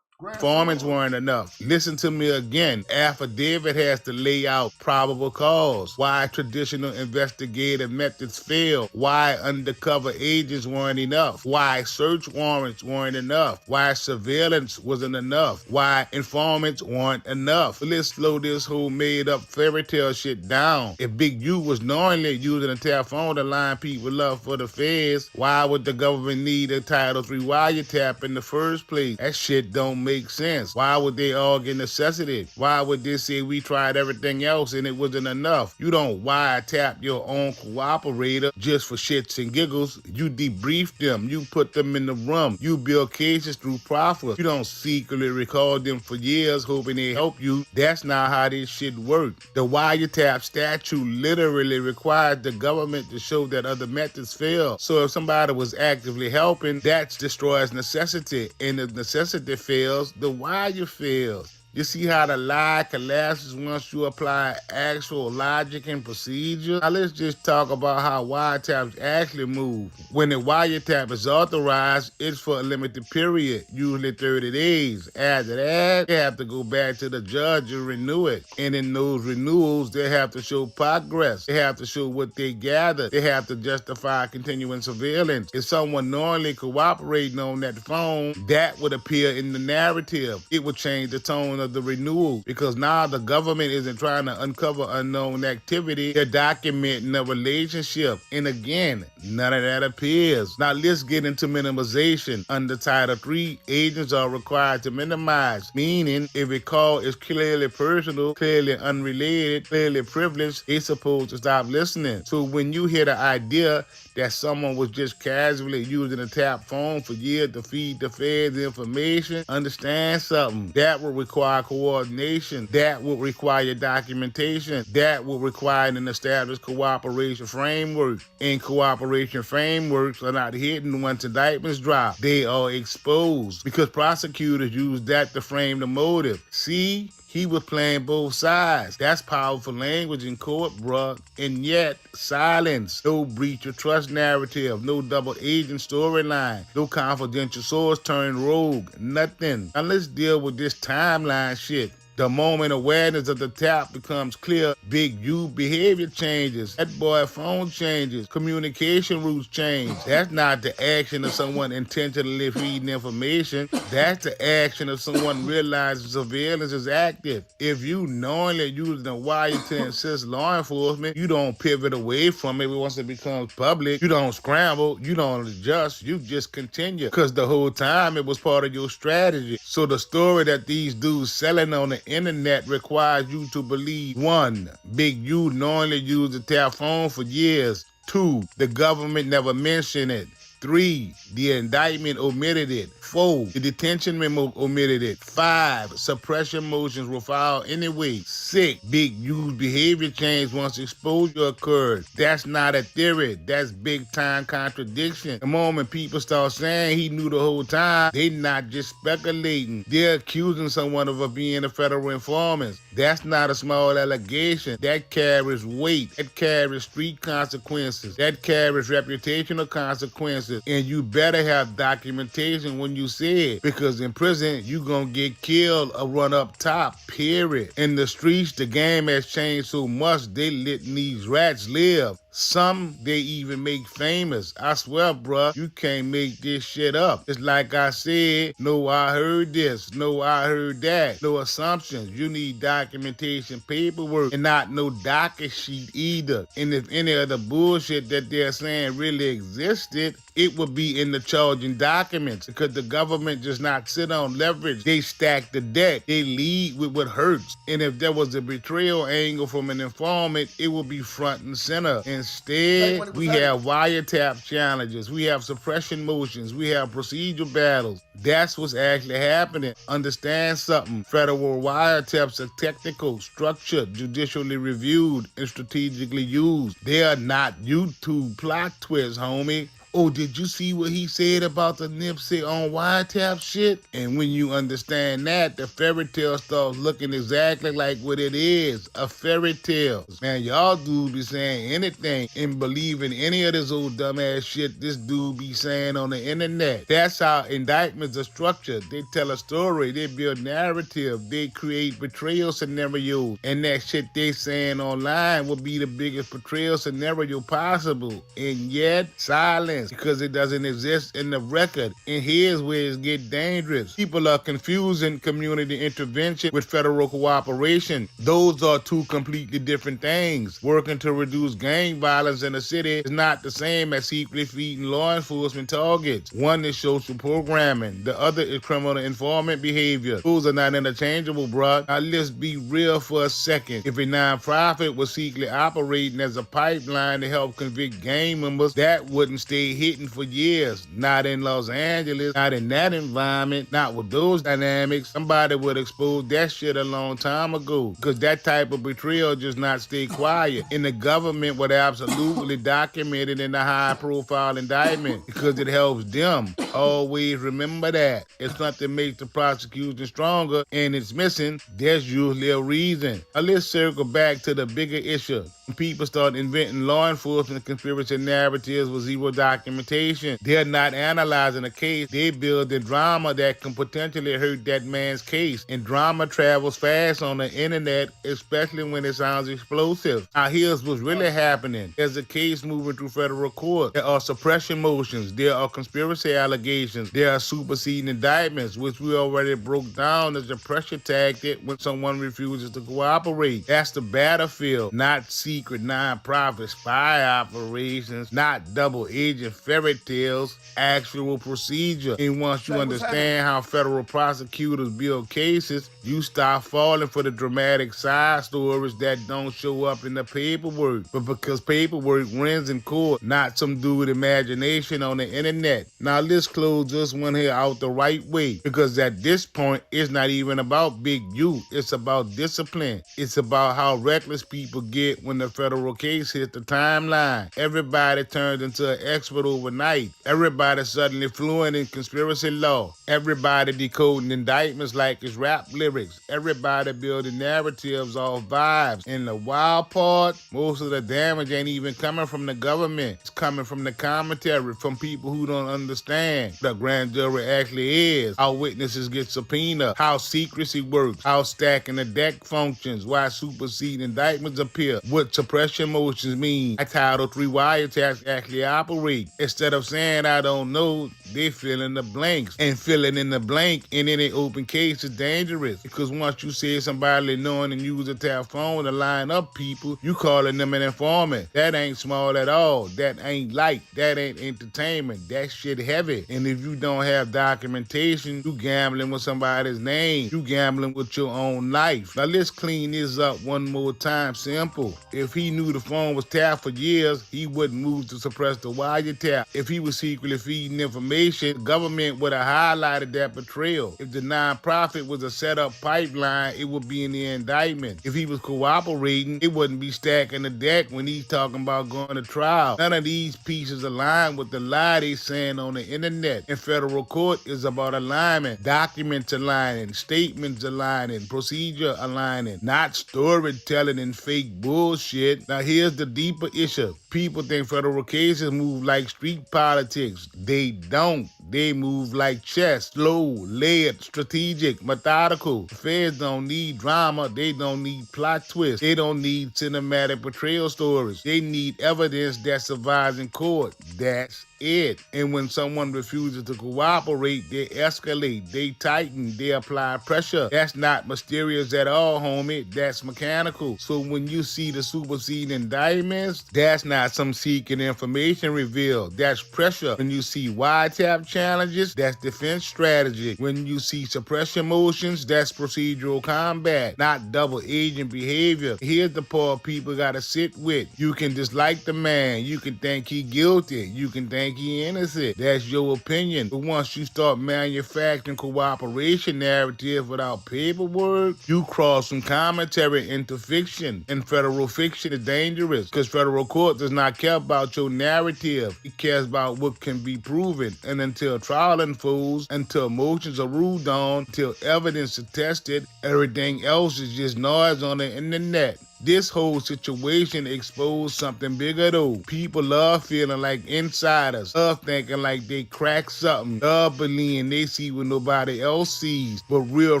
Informants weren't enough. Listen to me again. Affidavit has to lay out probable cause. Why traditional investigative methods failed. Why undercover agents weren't enough. Why search warrants weren't enough. Why surveillance wasn't enough. Why informants weren't enough. Let's slow this whole made up fairy tale shit down. If Big U was knowingly using a telephone to line people up for the feds, why would the government need a Title III wiretap in the first place? That shit don't make sense. Why would they all get necessity? Why would they say we tried everything else and it wasn't enough? You don't wiretap your own cooperator just for shits and giggles. You debrief them. You put them in the room. You build cases through profit. You don't secretly record them for years hoping they help you. That's not how this shit works. The wiretap statute literally requires the government to show that other methods fail. So if somebody was actively helping, that destroys necessity. And if necessity fails, the wire fails. You see how the lie collapses once you apply actual logic and procedure? Now let's just talk about how wiretaps actually move. When the wiretap is authorized, it's for a limited period, usually 30 days. After that, they have to go back to the judge and renew it. And in those renewals, they have to show progress. They have to show what they gathered. They have to justify continuing surveillance. If someone knowingly cooperating on that phone, that would appear in the narrative. It would change the tone of the renewal because now the government isn't trying to uncover unknown activity. They're documenting a relationship. And again, none of that appears. Now let's get into minimization. Under Title III, agents are required to minimize, meaning if a call is clearly personal, clearly unrelated, clearly privileged, they're supposed to stop listening. So when you hear the idea that someone was just casually using a tap phone for years to feed the feds information, understand something. That will require coordination. That will require documentation. That will require an established cooperation framework. And cooperation frameworks are not hidden once indictments drop. They are exposed because prosecutors use that to frame the motive. See? He was playing both sides. That's powerful language in court, bruh. And yet, silence. No breach of trust narrative. No double agent storyline. No confidential source turned rogue. Nothing. Now let's deal with this timeline shit. The moment awareness of the tap becomes clear, Big U behavior changes. That boy phone changes. Communication routes change. That's not the action of someone intentionally feeding information. That's the action of someone realizing surveillance is active. If you knowingly using a wire to assist law enforcement, you don't pivot away from it once it becomes public. You don't scramble. You don't adjust. You just continue. Because the whole time it was part of your strategy. So the story that these dudes selling on the internet requires you to believe: 1, Big U knowingly used the tap phone for years. 2, the government never mentioned it. 3, the indictment omitted it. 4, the detention memo omitted it. 5, suppression motions were filed anyway. 6, Big U's behavior changed once exposure occurred. That's not a theory. That's big time contradiction. The moment people start saying he knew the whole time, they not just speculating. They're accusing someone of being a federal informant. That's not a small allegation. That carries weight. That carries street consequences. That carries reputational consequences. And you better have documentation when you say it, because in prison, you gonna get killed or run up top, period. In the streets, the game has changed so much, they letting these rats live. Some they even make famous. I swear, bruh, you can't make this shit up. It's like I said, no, I heard this, no, I heard that. No assumptions. You need documentation, paperwork, and not no docket sheet either. And if any of the bullshit that they're saying really existed, it would be in the charging documents, because the government does not sit on leverage. They stack the deck. They lead with what hurts. And if there was a betrayal angle from an informant, it would be front and center. Instead, we have wiretap challenges. We have suppression motions. We have procedural battles. That's what's actually happening. Understand something. Federal wiretaps are technical, structured, judicially reviewed, and strategically used. They are not YouTube plot twists, homie. Oh, did you see what he said about the Nipsey on wiretap shit? And when you understand that, the fairy tale starts looking exactly like what it is, a fairy tale. Man, y'all dudes be saying anything and believing any of this old dumbass shit this dude be saying on the internet. That's how indictments are structured. They tell a story, they build narrative, they create betrayal scenarios, and that shit they saying online will be the biggest betrayal scenario possible. And yet, silence. Because it doesn't exist in the record. And here's where it gets dangerous. People are confusing community intervention with federal cooperation. Those are two completely different things. Working to reduce gang violence in the city is not the same as secretly feeding law enforcement targets. One is social programming. The other is criminal informant behavior. Those are not interchangeable, bruh. Now let's be real for a second. If a nonprofit was secretly operating as a pipeline to help convict gang members, that wouldn't stay hidden for years. Not in Los Angeles, not in that environment, not with those dynamics. Somebody would expose that shit a long time ago, because that type of betrayal just not stay quiet. And the government would absolutely document it in a high-profile indictment, because it helps them. Always remember that. If something makes the prosecution stronger and it's missing, there's usually a reason. Now let's circle back to the bigger issue. When people start inventing law enforcement conspiracy narratives with zero documentation, they're not analyzing a case. They build the drama that can potentially hurt that man's case. And drama travels fast on the internet, especially when it sounds explosive. Now here's what's really happening. There's a case moving through federal court. There are suppression motions. There are conspiracy allegations. There are superseding indictments, which we already broke down as a pressure tactic when someone refuses to cooperate. That's the battlefield, not secret non-profit spy operations, not double agent fairy tales, actual procedure. And once you understand how federal prosecutors build cases, you stop falling for the dramatic side stories that don't show up in the paperwork. But because paperwork wins in court, not some dude imagination on the internet. Now let's close this one here out the right way, because at this point, it's not even about Big U. It's about discipline. It's about how reckless people get when the federal case hits the timeline. Everybody turns into an expert hospital overnight. Everybody suddenly fluent in conspiracy law. Everybody decoding indictments like it's rap lyrics. Everybody building narratives off vibes. And the wild part, most of the damage ain't even coming from the government. It's coming from the commentary, from people who don't understand what a grand jury actually is, how witnesses get subpoenaed, how secrecy works, how stacking the deck functions, why superseding indictments appear, what suppression motions mean, how Title III wiretaps actually operate. Instead of saying I don't know, they fill in the blanks. And filling in the blank in any open case is dangerous, because once you say somebody knowing and use a tap phone to line up people, you calling them an informant. That ain't small at all. That ain't light. That ain't entertainment. That shit heavy. And if you don't have documentation, you gambling with somebody's name. You gambling with your own life. Now let's clean this up one more time. Simple. If he knew the phone was tapped for years, he wouldn't move to suppress the wiretap. If he was secretly feeding information, the government would have highlighted that betrayal. If the nonprofit was a set-up pipeline, it would be in the indictment. If he was cooperating, it wouldn't be stacking the deck when he's talking about going to trial. None of these pieces align with the lie they saying on the internet. In federal court is about alignment, documents aligning, statements aligning, procedure aligning, not storytelling and fake bullshit. Now here's the deeper issue. People think federal cases move like street politics. They don't. They move like chess, slow, layered, strategic, methodical. Feds don't need drama. They don't need plot twists. They don't need cinematic portrayal stories. They need evidence that survives in court. That's it. And when someone refuses to cooperate, they escalate, they tighten, they apply pressure. That's not mysterious at all, homie. That's mechanical. So when you see the superseding indictments, that's not some seeking information revealed. That's pressure. When you see wiretap challenges, that's defense strategy. When you see suppression motions, that's procedural combat, not double agent behavior. Here's the part people gotta sit with. You can dislike the man. You can think he guilty. You can think he innocent. That's your opinion. But once you start manufacturing cooperation narrative without paperwork, you cross from commentary into fiction. And federal fiction is dangerous, because federal court does not care about your narrative. It cares about what can be proven. And until trial unfolds, until motions are ruled on, until evidence is tested, everything else is just noise on the internet. This whole situation exposed something bigger though. People love feeling like insiders, love thinking like they crack something, love believing they see what nobody else sees. But real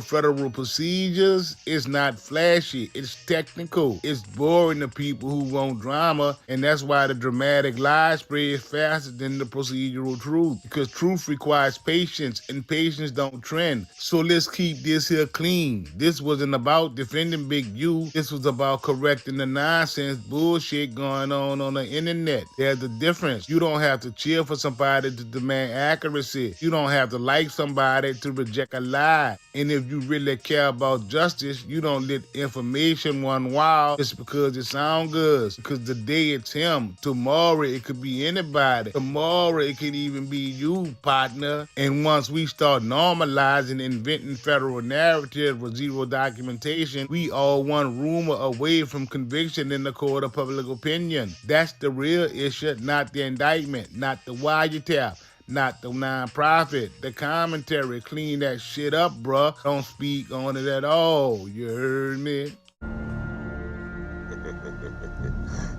federal procedures is not flashy, it's technical, it's boring to people who want drama, and that's why the dramatic lie spreads faster than the procedural truth. Because truth requires patience, and patience don't trend. So let's keep this here clean. This wasn't about defending Big U, this was about correcting the nonsense bullshit going on the internet. There's a difference. You don't have to cheer for somebody to demand accuracy. You don't have to like somebody to reject a lie. And if you really care about justice, you don't let information run wild just because it sounds good. Because today it's him. Tomorrow it could be anybody. Tomorrow it could even be you, partner. And once we start normalizing inventing federal narrative with zero documentation, we all one rumor away from conviction in the court of public opinion. That's the real issue, not the indictment, not the wiretap, not the nonprofit. The commentary, clean that shit up, bruh. Don't speak on it at all. You heard me?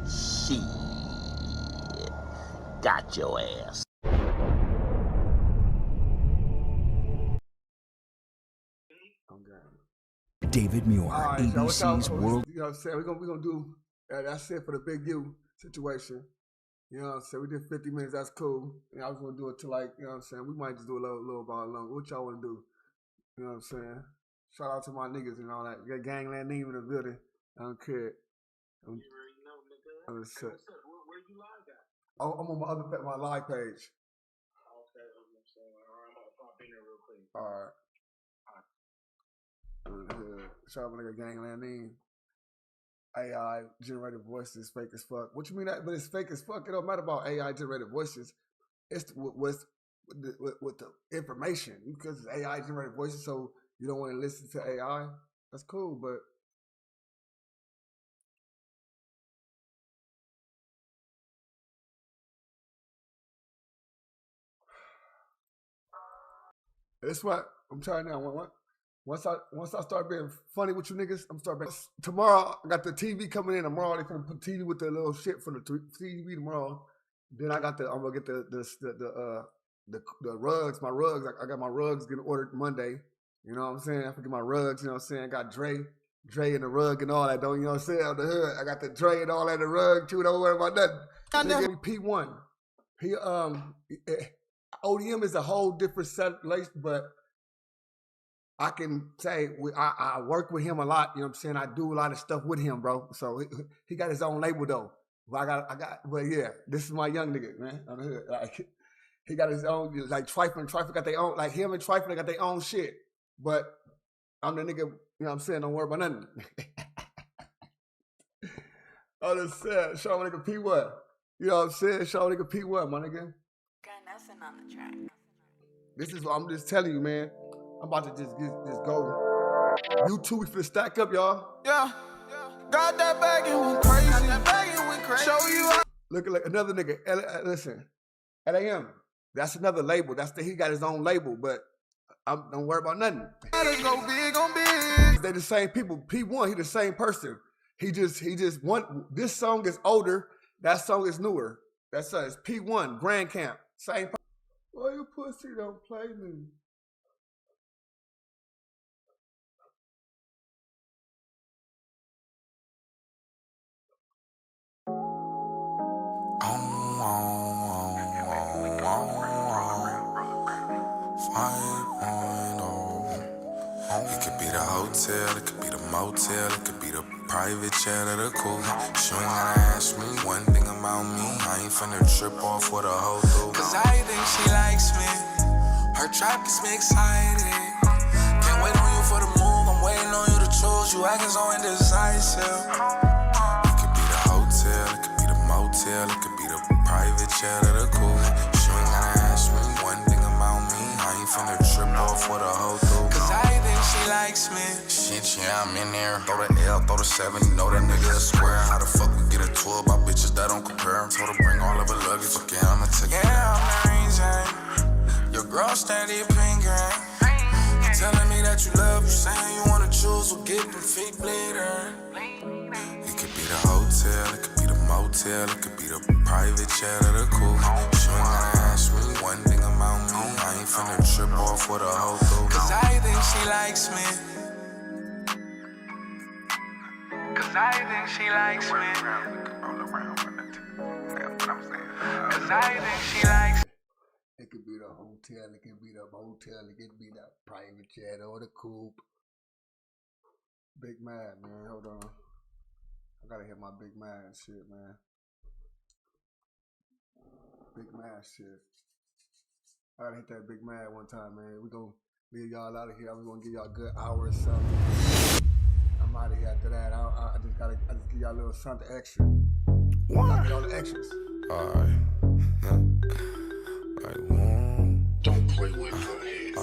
Shit. Got your ass. David Muir, All right, ABC's World. You know what I'm saying? We're gonna do that's it for the Big U situation. You know what I'm saying? We did 50 minutes, that's cool. And I was gonna do it to like, you know what I'm saying? We might just do a little about long. What y'all wanna do? You know what I'm saying? Shout out to my niggas and all that. Got gangland name in the building. I don't care. I'm set. Where you live at? Oh, I'm on my live page. Okay, I'm gonna pop in there real quick. All right. Shout out to my nigga gangland name. AI generated voices fake as fuck. What you mean that? But it's fake as fuck. It don't matter about AI generated voices. It's with the information, because it's AI generated voices. So you don't want to listen to AI. That's cool, but That's what I'm trying now. Once I start being funny with you niggas, I'm start being. Tomorrow I got the TV coming in. Tomorrow they gonna put TV with the little shit from the TV tomorrow. Then I'm gonna get the rugs. My rugs. I got my rugs getting ordered Monday. You know what I'm saying? I forget my rugs. You know what I'm saying? I got Dre and the rug and all that. Don't you know what I'm saying? On the hood, I got the Dre and all that. The rug too. Don't worry about nothing. Nigga, P1. He ODM is a whole different set, but I can say I work with him a lot. You know what I'm saying? I do a lot of stuff with him, bro. So he got his own label though. But yeah, this is my young nigga, man. On the hood, like he got his own. Like Trifling got their own. Like him and Trifling got their own shit. But I'm the nigga. You know what I'm saying? Don't worry about nothing. I just said, show my nigga P1. You know what I'm saying? Show nigga P1, my nigga. Got nothing on the track. This is what I'm just telling you, man. I'm about to just go. You two, we finna stack up, y'all. Yeah. Got that bag and went crazy. Show you how. Look like another nigga. Listen, LAM. That's another label. He got his own label, but don't worry about nothing. Let's go big on big. They the same people. P1, he the same person. He just one. This song is older. That song is newer. That's it's P1, Grand Camp. Same person. Why you pussy don't play me? It could be the hotel, it could be the motel, it could be the private jet or the coupe. She ain't gotta ask me one thing about me. I ain't finna trip off with a hoe through. Cause I think she likes me. Her trap gets me excited. Can't wait on you for the move. I'm waiting on you to choose. You acting so indecisive. It could be the hotel, it could be the motel, it could be the private jet or the coupe. She ain't gotta ask me one thing about me. I ain't finna trip off with a hoe through. Cause I think she likes me. Shit, yeah, I'm in there. Throw the L, throw the 7, you know that nigga a square. How the fuck we get a tour about bitches that don't compare? Told her bring all of her luggage. Fuck yeah, I'ma take it. Yeah, I'm the reason. Your girl steady fingering. You telling me that you love, you saying you wanna choose, will get them feet bleeding. It could be the hotel, it could be the motel, it could be the private jet or the coupe. She ain't gotta ask me one thing about me. I ain't finna trip off with a hoe through. Cause I think she likes me. Cause I think she likes me. Cause I think she likes me. It could be the hotel, it could be the motel, it could be the private jet or the coupe. Big Mad, man. Hold on. I gotta hit my Big Mad shit, man. Big Mad shit. I gotta hit that Big Mad one time, man. We gonna leave y'all out of here. We gonna give y'all a good hour or something. I'm out of here after that. I just give y'all a little something extra. What? Get all the extras. Alright. Don't play with your head.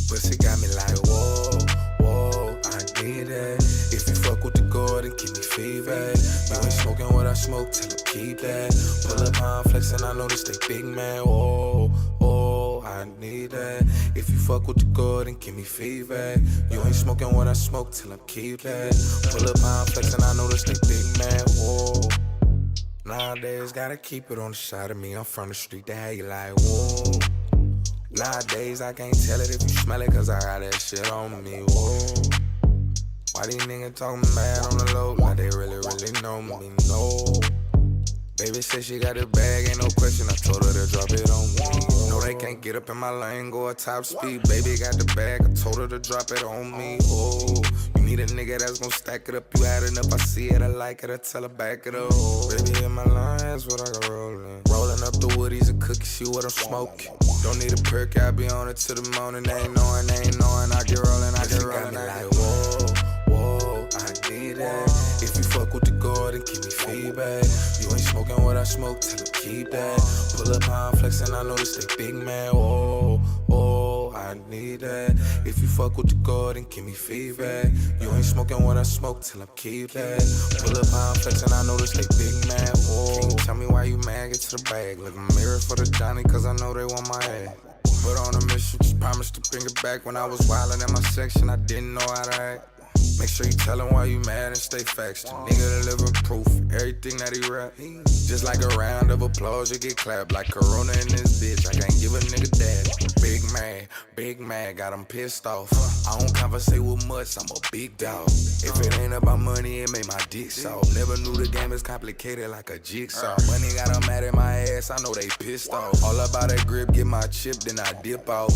Pussy got me like, whoa, I need that. If you fuck with the gourd and give me feedback. You ain't smoking what I smoke, tell them keep that. Pull up on flex and I notice they big man, whoa, I need that. If you fuck with the gourd and give me feedback. You ain't smoking what I smoke, tell them keep that. Pull up on flex and I notice they big man, whoa. Nowadays, gotta keep it on the side of me. I'm from the street, they have you like, whoa. Nowadays, I can't tell it if you smell it, cause I got that shit on me, whoa. Why these niggas talking bad on the low, like they really know me, no. Baby said she got the bag, ain't no question, I told her to drop it on me. No, they can't get up in my lane, go at top speed. Baby got the bag, I told her to drop it on me, oh. You need a nigga that's gon' stack it up, you add it up, I see it, I like it, I tell her back it up. Baby in my lines, what I got rollin'. Rolling up the woodies and cookies, see what I'm smoking. Don't need a perk, I be on it till the morning. They ain't knowing, I get rollin', I get rollin', I get whoa, I need that. If you fuck with the gourd and give me feedback. You ain't smoking what I smoke, tell them keep that. Pull up on flex and I notice they big man, whoa, I I need that. If you fuck with the God, then give me feedback. You ain't smoking what I smoke till I keep that. Pull up how I'm flexing, I notice they big mad. Whoa. Can't tell me why you mad, get to the bag. Look a mirror for the Johnny, cause I know they want my ass. Put on a mission, just promised to bring it back. When I was wildin' in my section, I didn't know how to act. Make sure you tell him why you mad and stay facts. Nigga deliver proof, everything that he rap. Just like a round of applause, you get clapped. Like Corona in this bitch, I can't give a nigga that. Big mad, got him pissed off. I don't conversate with much, I'm a big dog. If it ain't about money, it make my dick soft. Never knew the game is complicated like a jigsaw. Money got them mad at my ass, I know they pissed off. All about that grip, get my chip, then I dip out.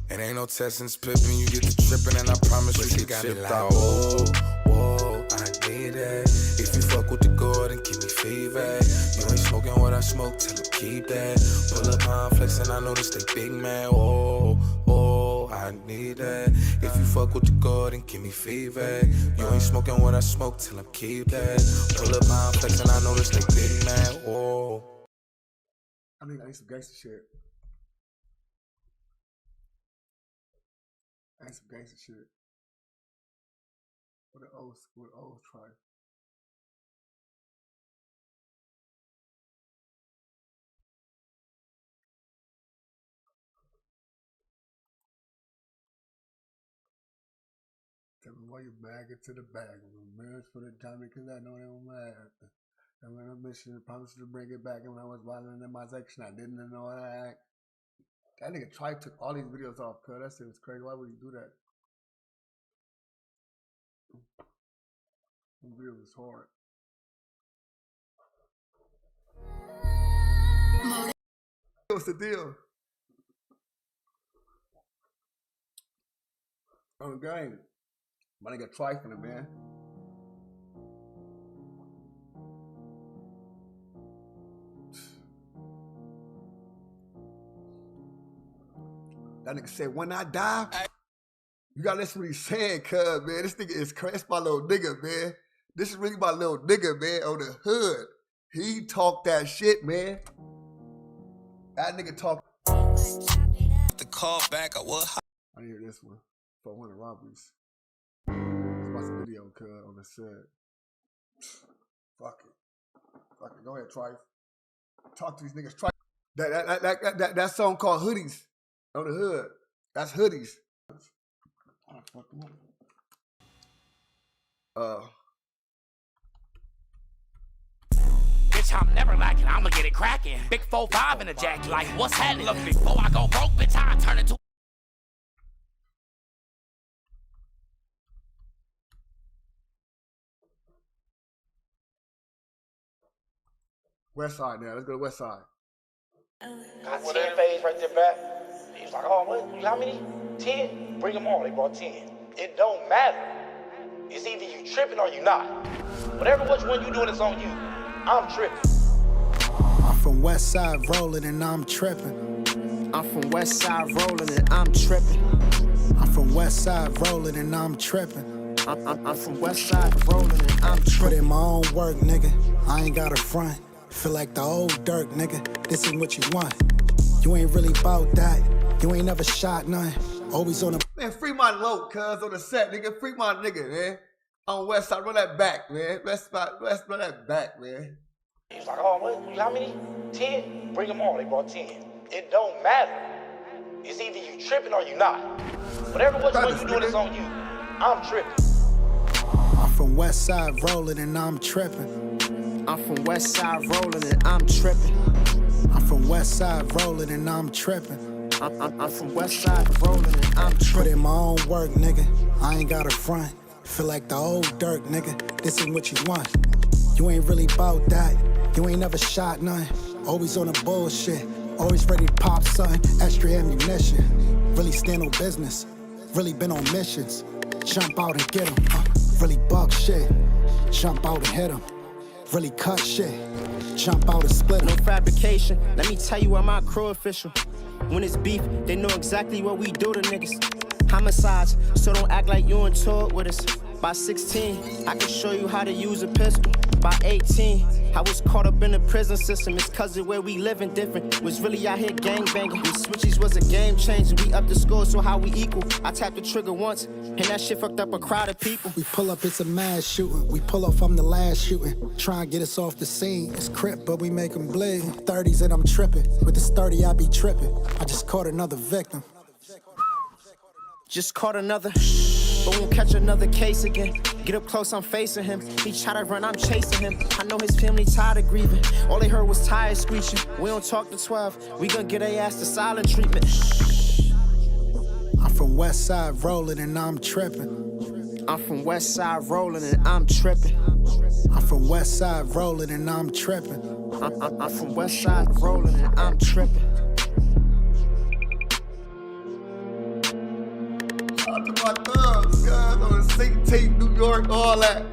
It ain't no testing, pippin', you get to trippin', and I promise you get chipped out. Whoa, I need that. If you fuck with the God, then give me feedback. You ain't smoking what I smoke, tell him keep that. Pull up how I'm flexing, I notice they big man. Whoa, I need that. If you fuck with the God, then give me feedback. You ain't smoking what I smoke, tell him keep that. Pull up how I'm flexing, I notice they big man. Whoa. I need some gangster shit. I need some gangster shit. What the old try. Tell me why you bag it to the bag. Mirrors for the Johnny, cause I know they were mad. And when I mission, I promised to bring it back. And when I was wilding in my section, I didn't know how to act. That nigga Trey took all these videos off, cuz that shit was crazy. Why would he do that? The video was hard. What's the deal? On the game. My nigga Trey from it, man. That nigga said, when I die, you gotta listen to what he's saying, cuz, man. This nigga is crazy. That's my little nigga, man. This is really my little nigga, man, on the hood. He talk that shit, man. That nigga talk. The call back, I will. I hear this one. For one of the robberies. Let's watch the video, cuz, on the set. Fuck it. Go ahead, Trife. Talk to these niggas. Trife. That song called Hoodies. On the hood. That's Hoodies. Bitch, I'm never lacking. I'ma get it cracking. Big 4-5 in a jacket. Like, what's happening? Look, before I go broke, bitch, I turn into. West Side now. Let's go to West Side. Got 10 phase right there back. He was like, oh, what? You how many? 10? Bring them on. They brought 10. It don't matter. It's either you tripping or you not. Whatever which one you doing is on you. I'm tripping. I'm from West Side rolling and I'm tripping. I'm from West Side rolling and I'm tripping. I'm from West Side rolling and I'm tripping. I'm from West Side rolling and I'm tripping. Put in my own work, nigga. I ain't got a front. Feel like the old Dirk, nigga. This is what you want. You ain't really about that. You ain't never shot none. Always on the. Man, free my low, cuz, on the set, nigga. Free my nigga, man. On West Side, run that back, man. Let's run that back, man. He was like, oh, what? You how many? 10? Bring them on. They brought 10. It don't matter. It's either you tripping or you not. Whatever which one you doing is on you. I'm tripping. I'm from West Side rolling and I'm tripping. I'm from West Side rolling and I'm tripping. I'm from West Side rolling and I'm tripping. I'm from West Side rolling and I'm tripping. Put in my own work, nigga. I ain't got a front. Feel like the old Dirk, nigga. This is what you want. You ain't really about that. You ain't never shot none. Always on the bullshit. Always ready to pop something. Extra ammunition. Really stand on business. Really been on missions. Jump out and get 'em. Really buck shit. Jump out and hit 'em. Really cut shit. Jump out and split 'em. No fabrication. Let me tell you, I'm my crew official. When it's beef, they know exactly what we do to niggas. Homicides, so don't act like you in tour with us. By 16, I can show you how to use a pistol. By 18, I was caught up in the prison system. It's cause of where we living different. Was really out here gangbanging. We switches was a game changer. We up the score, so how we equal. I tapped the trigger once, and that shit fucked up a crowd of people. We pull up, it's a mass shooting. We pull off, I'm the last shooting. Try and get us off the scene. It's crip, but we make them bleed. 30s and I'm tripping. With this 30, I be tripping. I just caught another victim. Just caught another, but won't catch another case again. Get up close, I'm facing him. He try to run, I'm chasing him. I know his family tired of grieving. All they heard was tires screeching. We don't talk to 12. We gon' get their ass to silent treatment. I'm from West Side rolling and I'm tripping. I'm from West Side rolling and I'm tripping. I'm from West Side rolling and I'm tripping. I'm from West Side rolling and I'm tripping. Shout out to my thugs, guys, on the CT, New York, all that.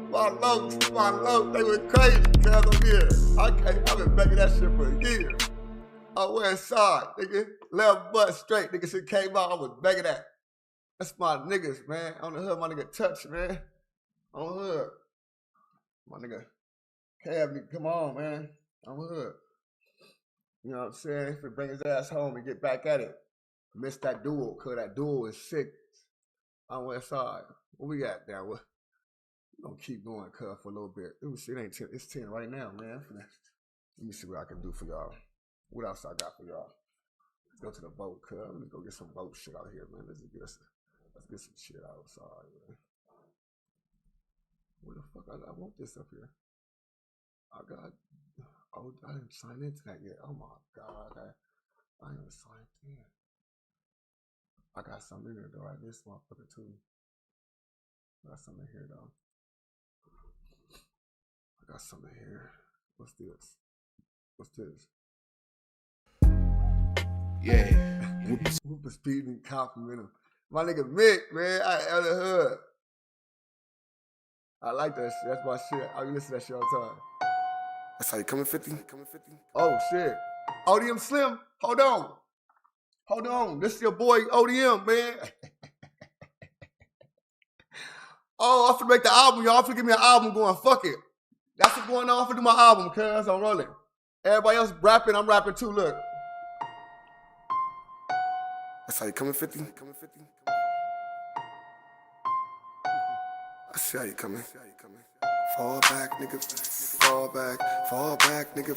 My locs, they went crazy, guys, I'm here. I've been begging that shit for a year. On West Side, nigga, 11 months straight, nigga, shit came out, I was begging that. That's my niggas, man. On the hood, my nigga Touch, man. On the hood. My nigga Cav, come on, man. On the hood. You know what I'm saying? If he bring his ass home and get back at it. Missed that duel, cause that duel is sick. On West Side. What we got there? We're gonna keep going, cuz, for a little bit. Let me see, it ain't 10. It's 10 right now, man. Let me see what I can do for y'all. What else I got for y'all? Let's go to the boat, cuz. Let me go get some boat shit out here, man. Let's get some shit outside, man. Where the fuck I want this up here? I didn't sign into that yet. Oh my God, I ain't even signed in. I got something in there though, right? This motherfucker too. I got something here though. I got something here. What's this? What's this? Yeah. Whoop a speeding compliment him. My nigga Mick, man, out of the hood. I like that shit. That's my shit. I listen to that shit all the time. That's how you coming 50? Oh shit. ODM Slim, hold on. This is your boy ODM, man. Oh, I'm finna make the album, y'all. I'm finna give me an album going. Fuck it. That's what's going on. I'm finna do my album, cuz I'm rolling. Everybody else rapping, I'm rapping too, look. That's how you coming 50? I see how you coming. Fall back, nigga. Fall back, nigga.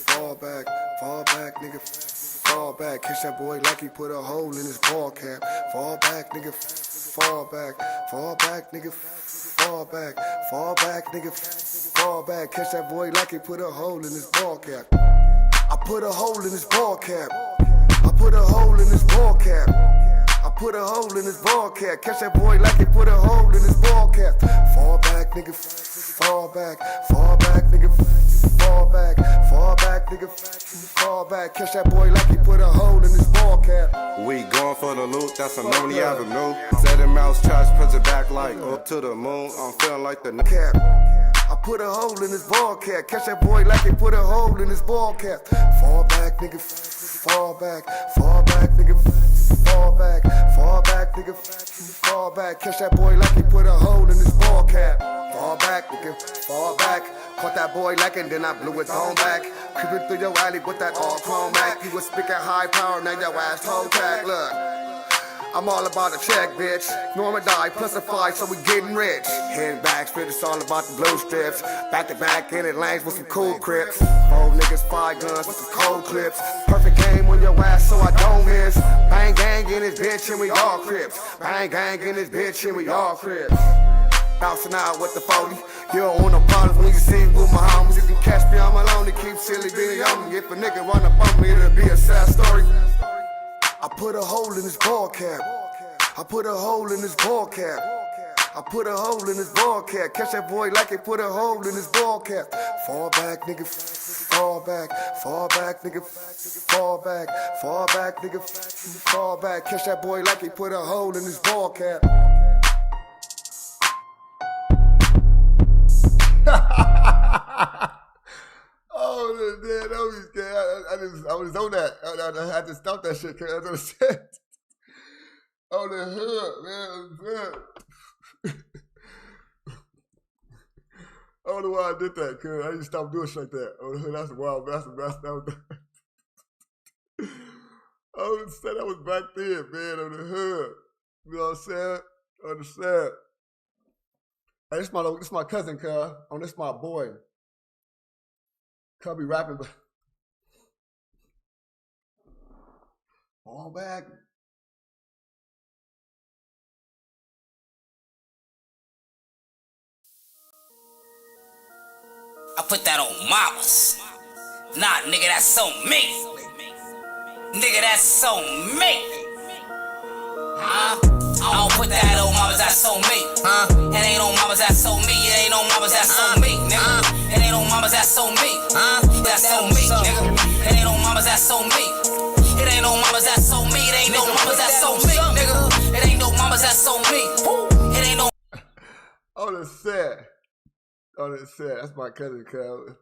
Fall back, nigga. Fall back. Catch that boy like he put a hole in his ball cap. Fall back, nigga. Fall back, nigga. Fall back, nigga. Fall back. Catch that boy like he put a hole in his ball cap. I put a hole in his ball cap. I put a hole in his ball cap. I put a hole in his ball cap. Catch that boy like he put a hole in his ball cap. Fall back, nigga. Fall back, nigga. Fall back, nigga. Fall back. Catch that boy like he put a hole in his ball cap. We going for the loot, that's a Noni Avenue. Set him mouse trash, puts it back like up to the moon. I'm feeling like the cap. I put a hole in his ball cap. Catch that boy like he put a hole in his ball cap. Fall back, nigga. Fall back, nigga. Fall back, nigga. Fall back. Catch that boy like he put a hole in his ball cap. Fall back, nigga. Fall back. Caught that boy like and then I blew his phone back. Creeping through your alley with that all chrome Mac. He was speaking high power, now your ass toe tag. Look, I'm all about a check, bitch. Norma die plus a 5, so we getting rich. Head back, spit, it's all about the blue strips. Back to back in it, lanes with some cool crips. 4 niggas, 5 guns with some cold clips. Perfect game on your ass, so I don't miss. Bang gang in this bitch and we all crips. Bang gang in this bitch and we all crips. Bouncing out with the 40. You don't want no problems when you see me with my homies. You can catch me on my lonely, keep silly being on me. If a nigga run up on me, it'll be a sad story. I put a hole in his ball cap. I put a hole in his ball cap. I put a hole in his ball cap. Catch that boy like he put a hole in his ball cap. Fall back, nigga. Fall back, nigga. Fall back, nigga. Fall back. Catch that boy like he put a hole in his ball cap. Oh, man, that was scared. I was on that. I had to stop that shit, cause I was upset. On the hood, man. On don't know why I did that, cuz I need to stop doing shit like that. Oh, that's wild. That's I would say that was back then, man, on the hood. You know what I'm saying? Understand? Hey, this my cousin, cuz. Oh, this my boy. Cuz be rapping, but fall back. I put that on mamas. Nah, nigga, that's on me. Nigga, that's on me. I don't put that on mamas, that's on me. It ain't on mamas, that's on me. It ain't on mamas, that's on me, nigga. It ain't on mamas, that's on me. That's on me, nigga. It ain't on mamas, that's on me. It ain't no mamas, that's on me. It ain't no mamas, that's on me, nigga. It ain't no mamas, that's on me. It ain't no. Oh, that's sad. Oh, that's sad. That's my cousin, cuz.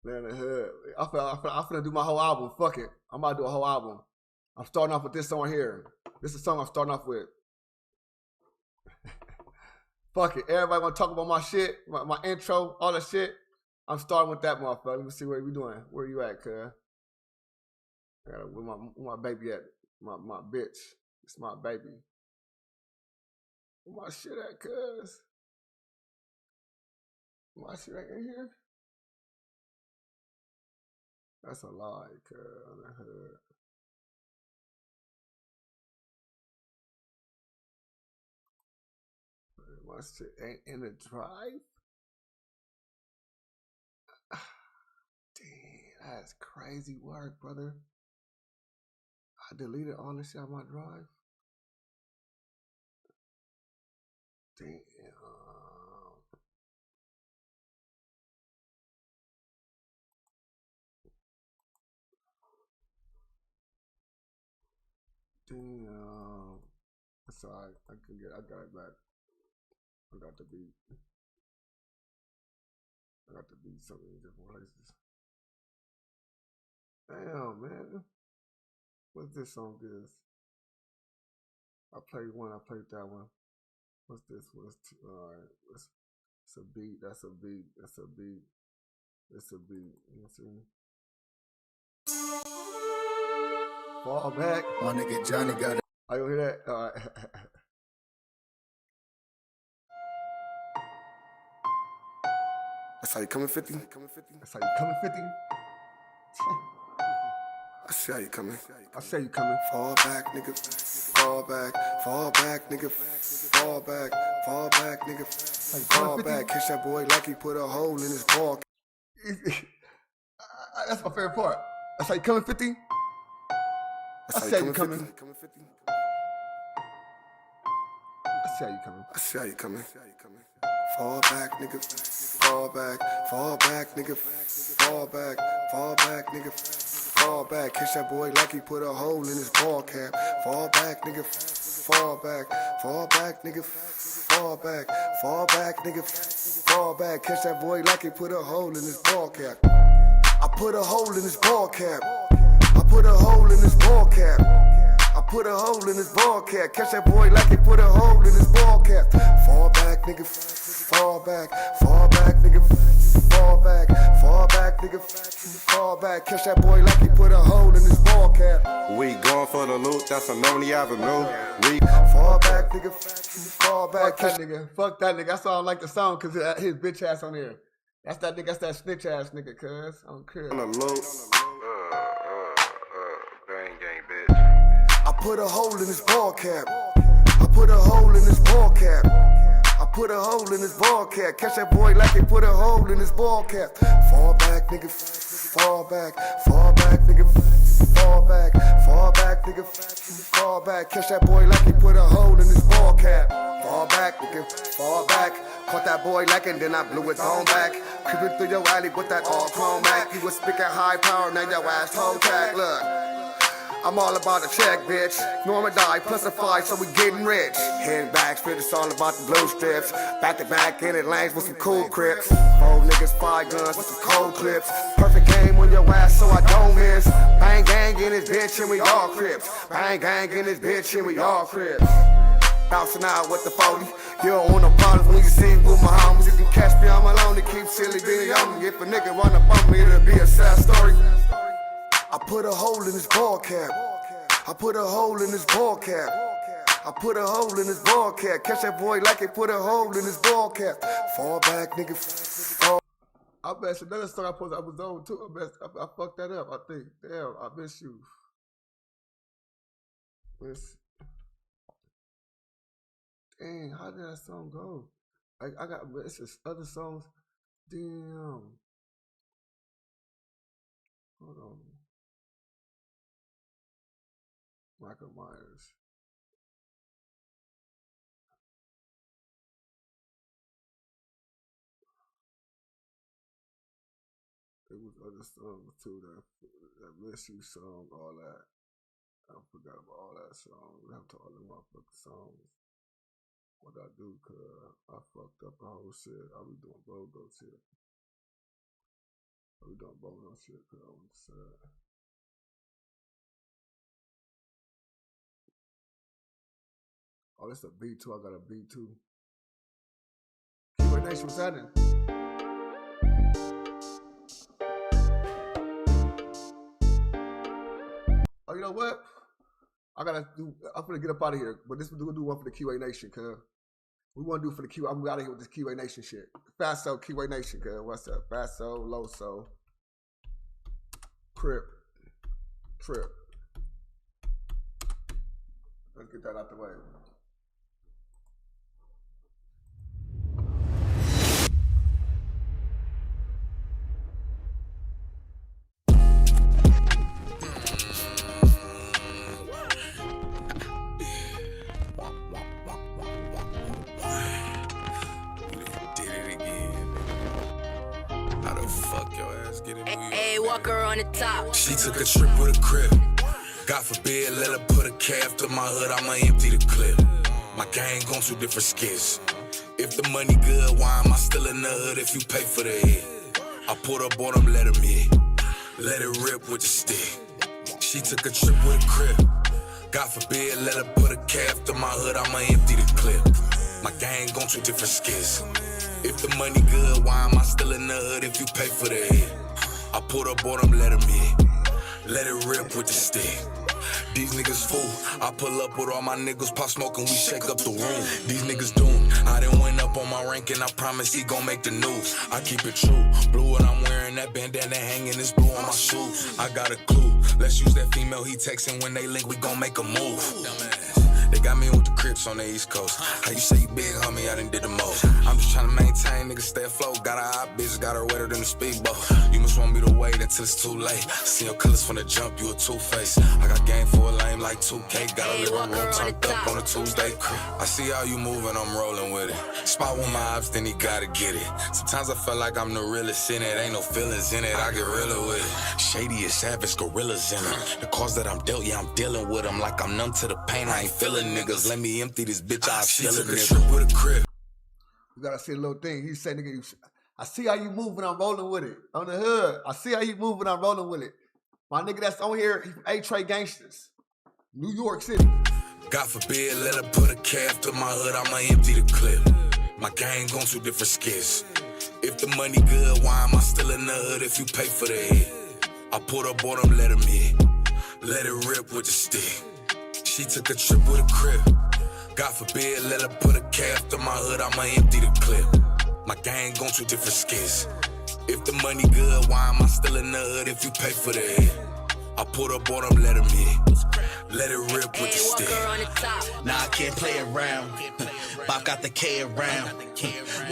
Man, the hood. I'm finna do my whole album. Fuck it. I'm about to do a whole album. I'm starting off with this song here. This is the song I'm starting off with. Fuck it. Everybody want to talk about my shit, my intro, all that shit. I'm starting with that motherfucker. Let me see what we doing. Where you at, cuz? Where my baby at? My bitch. It's my baby. Where my shit at, cuz? My shit right in here? That's a lie, cuz. On the hood. My shit ain't in the drive? Damn, that's crazy work, brother. I deleted all this shit on my drive. Damn. Damn. That's alright. I got it back. I got the beat. I got the beat so many different places. Damn, man. What's this song is? I played one, I played that one. What's this? Alright. It's a beat. That's a beat. That's a beat. It's a beat. You see? Fall back. My nigga Johnny got it. Oh, you hear that? Alright. That's how you coming, 50? That's how you coming, 50? I see how you coming. I say you coming. Fall back, nigga. Fall back. Fall back, nigga. Fall back. Fall back, nigga. Fall back. Catch that boy like he put a hole in his ball. That's my favorite part. That's how you coming, 50? I see how you coming. I see how you coming. I see how you coming. Fall back, nigga. Fall back. Fall back, nigga. Fall back. Fall back, nigga. Fall back. Catch that boy like he put a hole in his ball cap. Fall back, nigga. Fall back. Fall back, nigga. Fall back. Fall back, nigga. Fall back. Catch that boy like he put a hole in his ball cap. I put a hole in his ball cap. I put a hole in his ball cap. I put a hole in his ball cap. Catch that boy like he put a hole in his ball cap. Fall back, nigga. Fall back. Fall back, nigga. Fall back. Fall back, nigga. Fall back. Catch that boy like he put a hole in his ball cap. We going for the loot, that's a Noni Avenue. We fall back, nigga. Fall back. Fuck that nigga. Fuck that nigga. That's why I don't like the song, cause his bitch ass on here. That's that nigga. That's that snitch ass nigga, cuz. I don't care. On the loot. Bang gang, bitch. I put a hole in his ball cap. I put a hole in his ball cap. I put a hole in his ball cap. Catch that boy like he put a hole in his ball cap. Fall back, nigga. Fall back. Fall back, nigga. Fall back. Fall back, nigga. Fall back. Catch that boy like he put a hole in his ball cap. Fall back, nigga. Fall back. Caught that boy lacking, then I blew it on back. Creeping through your alley with that all chrome Mac. You was speaking high power, now your ass toe tag. Look. I'm all about a check, bitch. Norma die, plus a 5, so we getting rich. Heading back, spit, it's all about the blue strips. Back to back in it, lanes with some cool crips. 4 niggas, 5 guns with some cold clips. Perfect game on your ass, so I don't miss. Bang gang in this bitch, and we all crips. Bang gang in this bitch, and we all crips. Bouncing out with the 40. You don't want no problems when you see with my homies. If you catch me, I'm alone to keep silly. put a hole in his ball cap. I put a hole in his ball cap. I put a hole in his ball cap. Catch that boy like it put a hole in his ball cap. Fall back, nigga. Fall. I bet another song I was on too. I fucked that up. I think. Damn, I miss you. Dang, how did that song go? I got it's just other songs. Damn. Hold on. Michael Myers. It was other songs too, that Miss You song, all that. I forgot about all that song. We have to all the motherfucking songs. What I do, cause I fucked up the whole shit. I be doing BOGO shit. I be doing BOGO shit, cause I was sad. Oh, this a beat too. I got a beat too. Keyword Nation, what's happening? Oh, you know what? I'm gonna get up out of here, but this we'll do one for the QA Nation, cuz. We want to do for the Q. I'm out of here with this QA Nation shit. Fasto, QA Nation, cuz. What's up? Fasto, Loso, Crip, Trip. Let's get that out the way. Walker on the top. She took a trip with a crib. God forbid, let her put a calf to my hood, I'ma empty the clip. My gang gon' through different skits. If the money good, why am I still in the hood if you pay for the hit? I put up on them, let him hit. Let it rip with the stick. She took a trip with a crib. God forbid, let her put a calf to my hood, I'ma empty the clip. My gang gon' through different skits. If the money good, why am I still in the hood if you pay for the hit? I put up on them, let him hit. Let it rip with the stick. These niggas fool. I pull up with all my niggas, pop smoking, we shake up the room. These niggas doomed. I done went up on my ranking, I promise he gon' make the news. I keep it true. Blue what I'm wearing, that bandana hanging, it's blue on my shoes. I got a clue. Let's use that female he texting, when they link, we gon' make a move. They got me with the Crips on the East Coast. How you say you big, homie? I done did the most. I'm just tryna maintain, niggas stay afloat. Got a hot bitch, got her wetter than a speedboat. You must want me to wait until it's too late. See your colors from the jump, you a two-face. I got game for a lame like 2K. Got a living room turned up on a Tuesday crib. I see how you moving, I'm rolling with it. Spot with my ops, then he gotta get it. Sometimes I feel like I'm the realest in it. Ain't no feelings in it, I get realer with it. Shady is savage, gorillas in it. The cause that I'm dealt, yeah, I'm dealing with them. Like I'm numb to the pain, I ain't feeling niggas. Let me empty this bitch, I'll steal it, nigga. With a crib. You gotta see a little thing. He said, nigga, I see how you moving, I'm rolling with it. On the hood, I see how you moving, I'm rolling with it. My nigga that's on here, he from Trey Gangsters, New York City. God forbid, let her put a calf to my hood, I'ma empty the clip. My gang gon' through different skits. If the money good, why am I still in the hood if you pay for the hit? I put up on them, let him hit. Let it rip with the stick. She took a trip with a crib. God forbid, let her put a calf to my hood, I'ma empty the clip. My gang gon' through different skits. If the money good, why am I still in the hood if you pay for the hit? I put up on them, let him hit. Let it rip with the stick. Nah, I can't play around. Bob got the K around.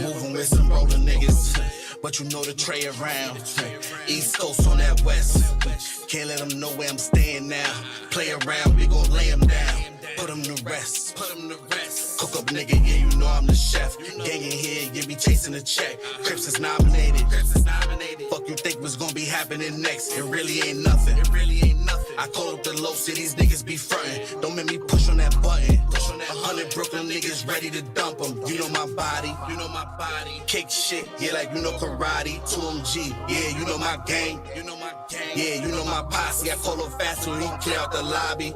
Moving with some roller niggas. But you know the Trey around. East Coast on that west. Can't let them know where I'm staying now. Play around, we gon' lay them down. Put them to rest. Cook up nigga, yeah, you know I'm the chef. Gang in here, yeah, be chasing the check. Crips is nominated. Fuck you think was gonna be happening next? It really ain't nothing. I call up the low cities, niggas be frontin'. Don't make me push on that button. 100 Brooklyn niggas ready to dump them. You know my body. Kick shit, yeah, like you know karate. 2MG, yeah, you know my gang. Yeah, you know my posse. I call up fast when he clear out the lobby.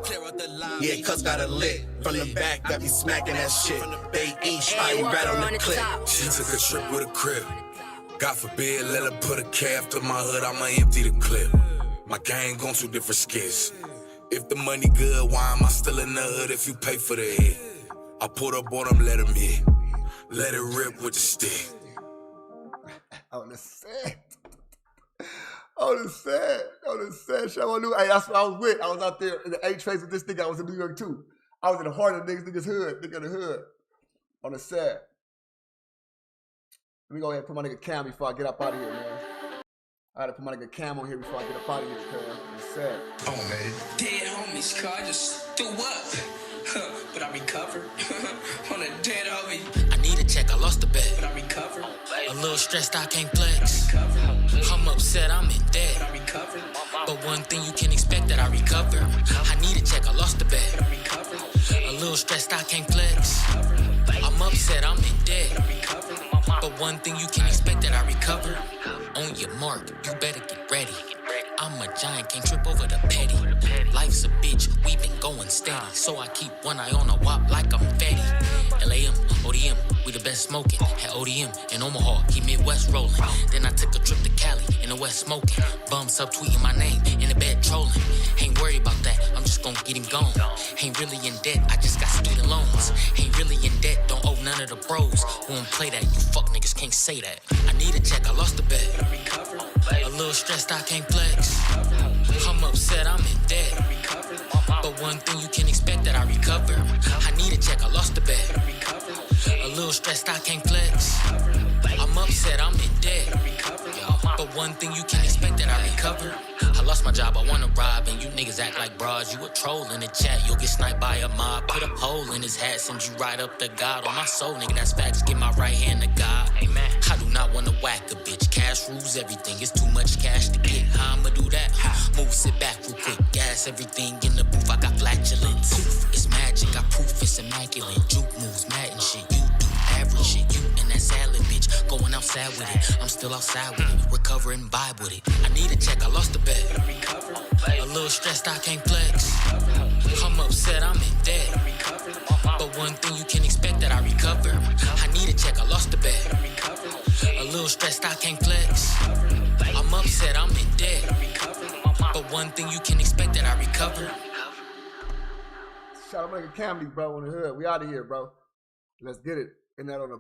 Yeah, cuz got a lick. From the back, got me smacking that shit. Bay East, I right on the clip. She took a trip with a crib. God forbid, let her put a calf to my hood, I'ma empty the clip. My gang gone through different skits. If the money good, why am I still in the hood if you pay for the hit? I pulled up on him, let him hit. Let it rip with the stick. On the set. Show on New. Hey, that's what I was with. I was out there in the A-Trace with this nigga. I was in New York too. I was in the heart of the niggas' hood. Nigga in the hood. On the set. Let me go ahead and put my nigga Cam before I get up out of here, man. I had to put my nigga Cam on here before I get up out of here, cuz. On the set. Oh, man. Dead homies, cuz I just threw up. But I recovered. On a dead homie. I need a check, I lost the bet. But I recovered. A little stressed, I can't flex. I'm upset, I'm in debt. But I recovered. But one thing you can expect that I recover. I need a check, I lost the bet. But I recovered. A little stressed, I can't flex. I'm upset, I'm in debt. But one thing you can expect that I recover. On your mark, you better get ready. I'm a giant, can't trip over the petty. Life's a bitch, we been going steady. So I keep one eye on a wop like I'm Fetty. LAM, ODM, we the best smoking. Had ODM in Omaha, keep Midwest rolling. Then I took a trip to Cali, in the West smoking. Bums up tweeting my name, in the bed trolling. Ain't worried about that, I'm just gonna get him gone. Ain't really in debt, I just got student loans. Ain't really in debt, don't owe none of the bros. Who won't play that, you fuck niggas can't say that. I need a check, I lost the bet. A little stressed, I can't flex. I'm upset, I'm in debt. But one thing you can expect that I recover. I need a check, I lost the bet. A little stressed, I can't flex. I'm upset, I'm in debt. But one thing you can expect that I recover. I lost my job, I wanna rob, and you niggas act like bras. You a troll in the chat, you'll get sniped by a mob. Put a hole in his hat, send you right up to God. On my soul, nigga, that's facts, get my right hand to God. Amen. I do not wanna whack a bitch, cash rules everything. It's too much cash to get, how I'ma do that? Move, sit back real quick, gas everything in the booth. I got flatulence, it's magic, I proof it's immaculate. Juke moves, mad and shit, you do average shit. You and that salad bitch, going outside with it. I'm still outside with it, recover and vibe with it. I need a check, I lost the bet. A little stressed, I can't flex. I'm upset, I'm in debt. But one thing you can expect that I recover. I need a check, I lost the bet. A little stressed, I can't flex. I'm upset, I'm in debt. But one thing you can expect that I recover. Shout out to Camdy, bro, on the hood. We out of here, bro. Let's get it. And that on the